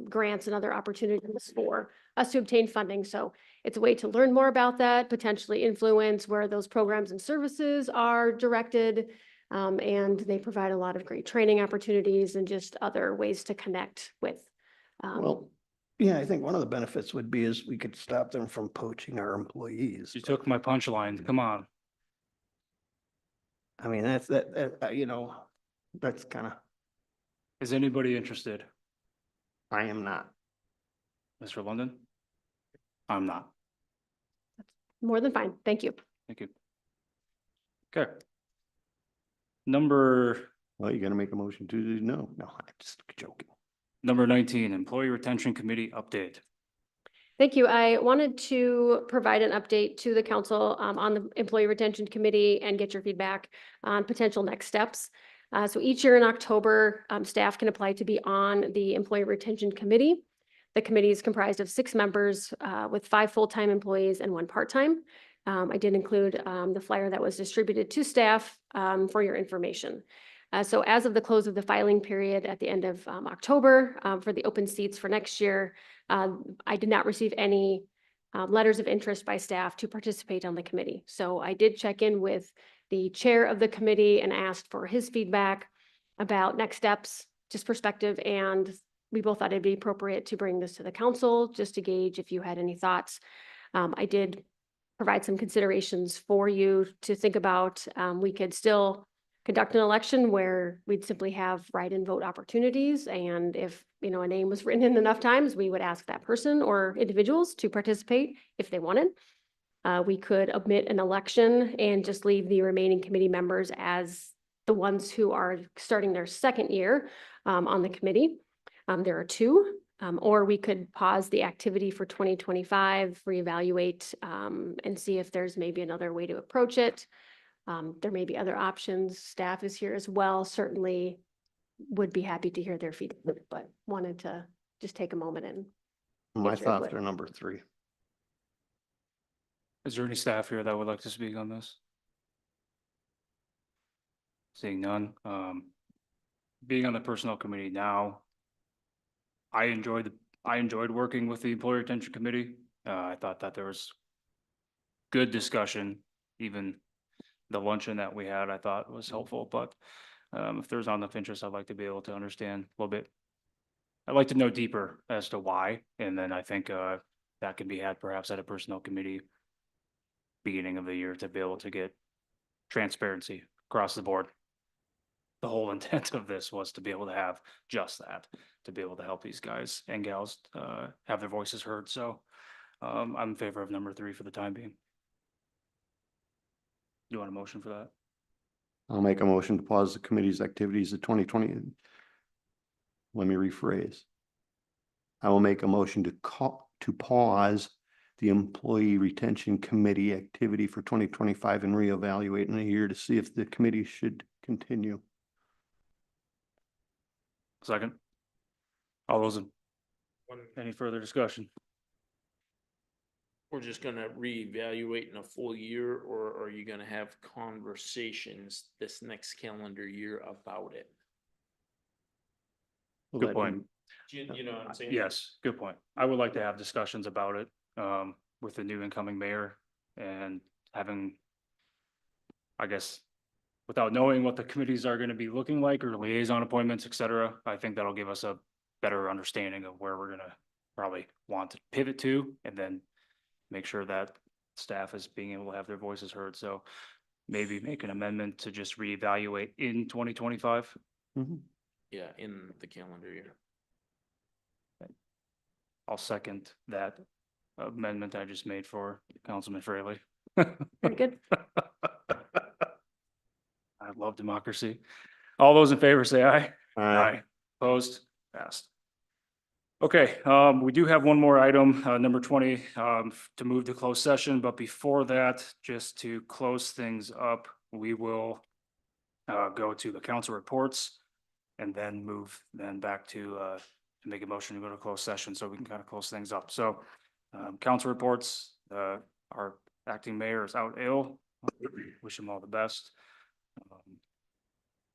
grants and other opportunities for us to obtain funding. So it's a way to learn more about that, potentially influence where those programs and services are directed. And they provide a lot of great training opportunities and just other ways to connect with. Well, yeah, I think one of the benefits would be is we could stop them from poaching our employees. You took my punchline. Come on. I mean, that's that's kind of, Is anybody interested? I am not. Mr. London? I'm not. More than fine. Thank you. Thank you. Okay. Number Well, you gotta make a motion to do no. No, I'm just joking. Number 19, Employee Retention Committee update. Thank you. I wanted to provide an update to the council on the Employee Retention Committee and get your feedback on potential next steps. So each year in October, staff can apply to be on the Employee Retention Committee. The committee is comprised of 6 members with 5 full-time employees and 1 part-time. I did include the flyer that was distributed to staff for your information. So as of the close of the filing period at the end of October for the open seats for next year, I did not receive any letters of interest by staff to participate on the committee. So I did check in with the chair of the committee and asked for his feedback about next steps, just perspective, and we both thought it'd be appropriate to bring this to the council just to gauge if you had any thoughts. I did provide some considerations for you to think about. We could still conduct an election where we'd simply have write-in vote opportunities. And if, you know, a name was written in enough times, we would ask that person or individuals to participate if they wanted. We could omit an election and just leave the remaining committee members as the ones who are starting their second year on the committee. There are 2. Or we could pause the activity for 2025, reevaluate, and see if there's maybe another way to approach it. There may be other options. Staff is here as well. Certainly would be happy to hear their feedback, but wanted to just take a moment and My Get your thoughts input. are number 3. Is there any staff here that would like to speak on this? Seeing none, being on the personnel committee now, I enjoyed working with the Employee Retention Committee. I thought that there was good discussion, even the luncheon that we had, I thought was helpful, but if there's not enough interest, I'd like to be able to understand a little bit. I'd like to know deeper as to why, and then I think that can be had perhaps at a personnel committee beginning of the year to be able to get transparency across the board. The whole intent of this was to be able to have just that, to be able to help these guys and gals have their voices heard. So I'm in favor of number 3 for the time being. You want a motion for that? I'll make a motion to pause the committee's activities of 2020. Let me rephrase. I will make a motion to pause the Employee Retention Committee activity for 2025 and reevaluate in a year to see if the committee should continue. Second. All those in, any further discussion? We're just gonna reevaluate in a full year, or are you gonna have conversations this next calendar year about it? Well, Good that point. didn't- You know what I'm saying? Yes, good point. I would like to have discussions about it with the new incoming mayor and having, I guess, without knowing what the committees are going to be looking like or liaison appointments, et cetera, I think that'll give us a better understanding of where we're gonna probably want to pivot to, and then make sure that staff is being able to have their voices heard. So maybe make an amendment to just reevaluate in 2025. Mhm. Yeah, in the calendar year. I'll second that amendment I just made for Councilman Fraley. very good. I love democracy. All those in favor say aye. Aye. Opposed? Passed. Okay, we do have one more item, number 20, to move to closed session, but before that, just to close things up, we will go to the council reports and then move back to make a motion to go to closed session so we can kind of close things up. So council reports, our acting mayor is out ill. Wish him all the best.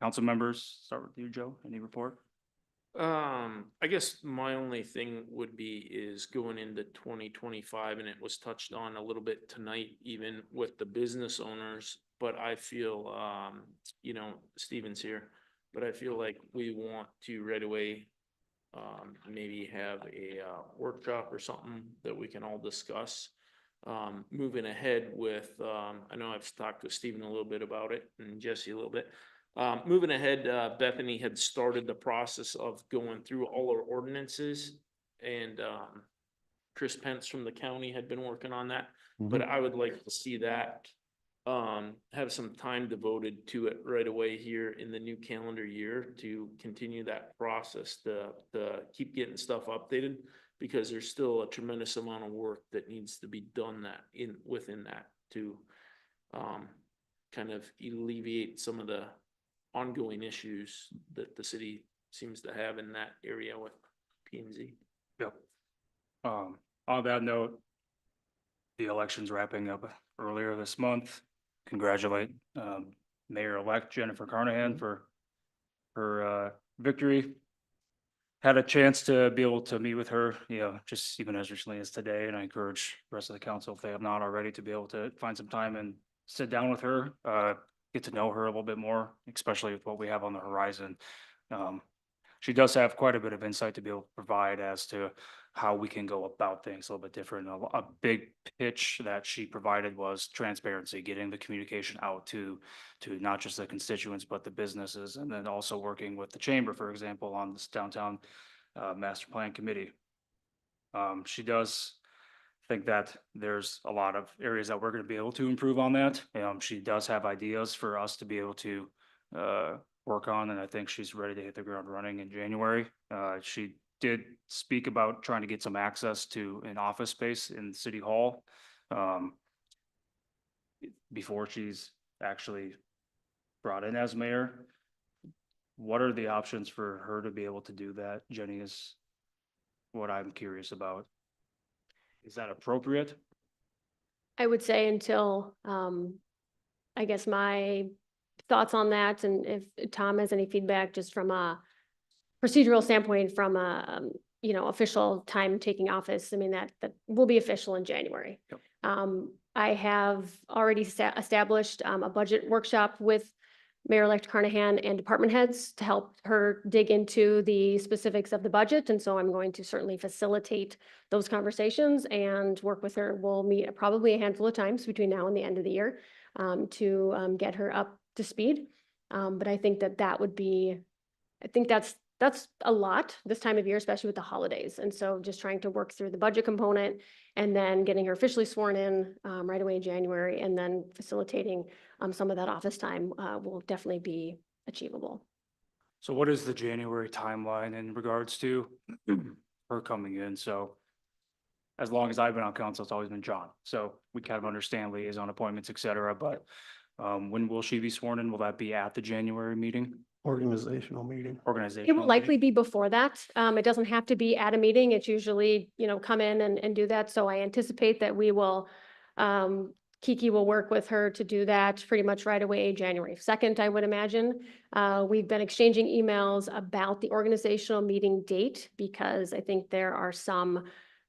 Council members, start with you, Joe. Any report? I guess my only thing would be is going into 2025, and it was touched on a little bit tonight, even with the business owners, but I feel, you know, Steven's here, but I feel like we want to right away, maybe have a, workshop or something that we can all discuss. Moving ahead with, I know I've talked with Steven a little bit about it and Jesse a little bit. Moving ahead, Bethany had started the process of going through all our ordinances, and Chris Pence from the county had been working on that. But I would like to see that have some time devoted to it right away here in the new calendar year to continue that process, to keep getting stuff updated, because there's still a tremendous amount of work that needs to be done within that to kind of alleviate some of the ongoing issues that the city seems to have in that area with P and Z. Yep. On that note, the election's wrapping up earlier this month. Congratulate, Mayor-elect Jennifer Carnahan for her, victory. Had a chance to be able to meet with her, just even as recently as today, and I encourage the rest of the council, if they have not already, to be able to find some time and sit down with her, get to know her a little bit more, especially with what we have on the horizon. She does have quite a bit of insight to be able to provide as to how we can go about things a little bit different. A big pitch that she provided was transparency, getting the communication out to not just the constituents, but the businesses, and then also working with the chamber, for example, on this downtown master plan committee. She does think that there's a lot of areas that we're going to be able to improve on that. She does have ideas for us to be able to work on, and I think she's ready to hit the ground running in January. She did speak about trying to get some access to an office space in City Hall before she's actually brought in as mayor. What are the options for her to be able to do that, Jenny, is what I'm curious about. Is that appropriate? I would say until, I guess my thoughts on that, and if Tom has any feedback just from a procedural standpoint, from a, official time taking office, I mean, that will be official in January. Yep. I have already established a budget workshop with Mayor-elect Carnahan and department heads to help her dig into the specifics of the budget. And so I'm going to certainly facilitate those conversations and work with her. We'll meet probably a handful of times between now and the end of the year to get her up to speed. But I think that would be, I think that's a lot this time of year, especially with the holidays. And so just trying to work through the budget component and then getting her officially sworn in right away in January, and then facilitating some of that office time will definitely be achievable. So what is the January timeline in regards to her coming in? So as long as I've been on council, it's always been John. So we kind of understand liaison appointments, et cetera, but when will she be sworn in? Will that be at the January meeting? Organizational meeting. It will likely be before that. It doesn't have to be at a meeting. It's usually, come in and do that. So I anticipate that we will, Kiki will work with her to do that pretty much right away, January 2nd, I would imagine. We've been exchanging emails about the organizational meeting date because I think there are some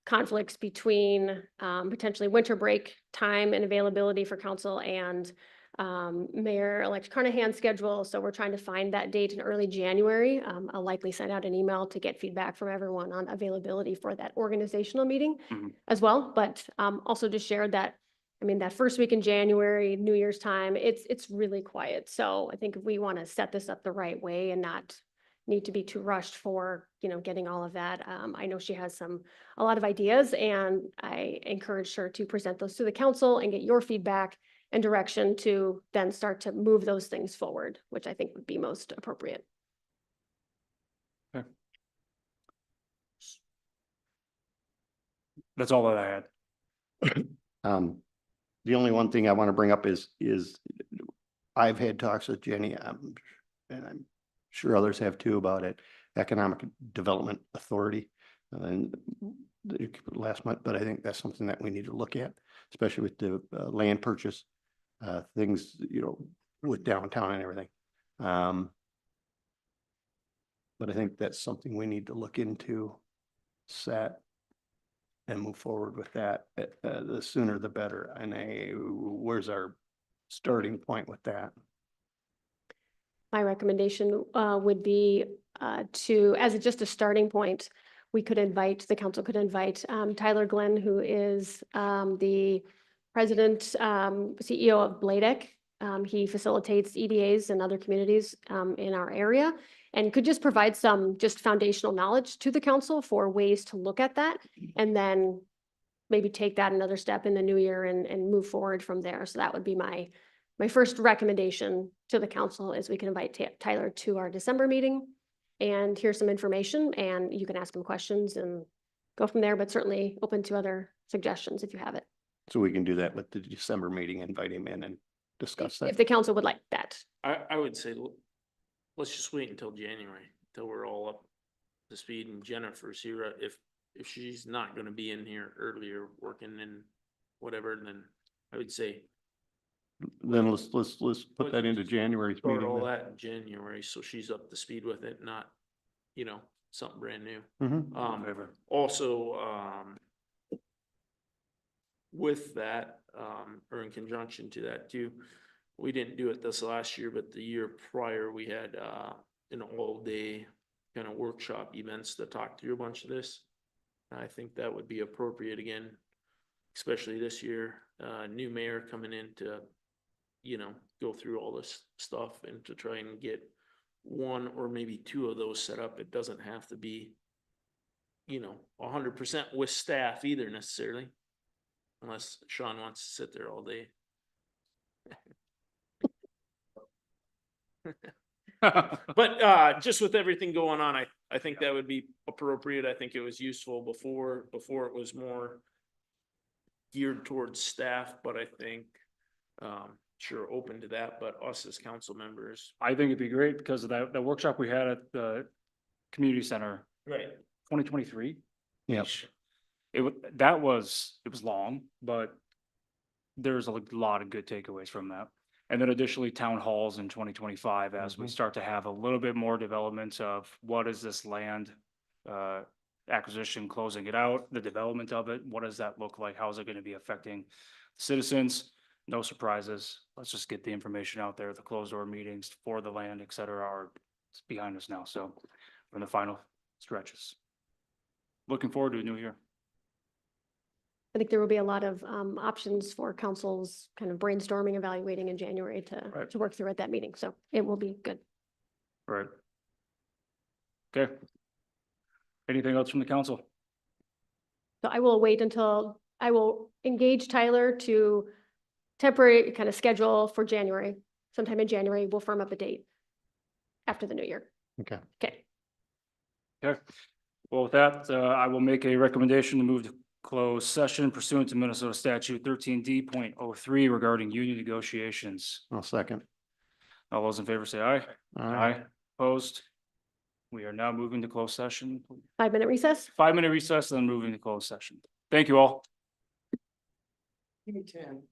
conflicts between potentially winter break time and availability for council and Mayor-elect Carnahan's schedule. So we're trying to find that date in early January. I'll likely send out an email to get feedback from everyone on availability for that organizational meeting as well. But also just share that, I mean, that first week in January, New Year's time, it's really quiet. So I think if we want to set this up the right way and not need to be too rushed for, getting all of that. I know she has a lot of ideas, and I encouraged her to present those to the council and get your feedback and direction to then start to move those things forward, which I think would be most appropriate. Okay. That's all that I had. The only one thing I want to bring up is I've had talks with Jenny, and I'm sure others have too, about it, Economic Development Authority. And last month, but I think that's something that we need to look at, especially with the land purchase. Things, with downtown and everything. But I think that's something we need to look into, set, and move forward with that. The sooner the better. And where's our starting point with that? My recommendation would be as just a starting point, the council could invite Tyler Glenn, who is the President, CEO of Bladek. He facilitates EDAs and other communities in our area, and could just provide some foundational knowledge to the council for ways to look at that. And then maybe take that another step in the new year and move forward from there. So that would be my first recommendation to the council is we can invite Tyler to our December meeting and hear some information, and you can ask him questions and go from there, but certainly open to other suggestions if you have it. So we can do that with the December meeting, invite him in and discuss that. If the council would like that. I would say, let's just wait until January, till we're all up to speed, and Jennifer's here. If she's not gonna be in here earlier working and whatever, then I would say Then let's put that into January's start meeting. all then. that in January, so she's up to speed with it, not, you know, something brand new. Mhm. Also, with that, or in conjunction to that too, we didn't do it this last year, but the year prior, we had, an all-day kind of workshop events to talk through a bunch of this. I think that would be appropriate again, especially this year, new mayor coming in to, you know, go through all this stuff and to try and get one or maybe two of those set up. It doesn't have to be, you know, 100% with staff either necessarily. Unless Sean wants to sit there all day. But just with everything going on, I think that would be appropriate. I think it was useful before it was more geared towards staff, but I think sure open to that, but us as council members. I think it'd be great because of that workshop we had at the community center, Right. 2023. Yep. It was long, but there's a lot of good takeaways from that. And then additionally, town halls in 2025, as we start to have a little bit more development of what is this land acquisition, closing it out, the development of it, what does that look like? How is it going to be affecting citizens? No surprises. Let's just get the information out there. The closed door meetings for the land, et cetera, are behind us now. So we're in the final stretches. Looking forward to a new year. I think there will be a lot of options for councils kind of brainstorming, evaluating in January Right. to work through at that meeting. So it will be good. Right. Okay. Anything else from the council? So I will wait until I will engage Tyler to temporary kind of schedule for January. Sometime in January, we'll firm up a date after the new year. Okay. Okay. Okay. Well, with that, I will make a recommendation to move to closed session pursuant to Minnesota statute 13D.03 regarding union negotiations. I'll second. All those in favor say aye. Aye. Opposed? We are now moving to closed session. 5-minute recess. 5-minute recess, then moving to closed session. Thank you all. Give me 10.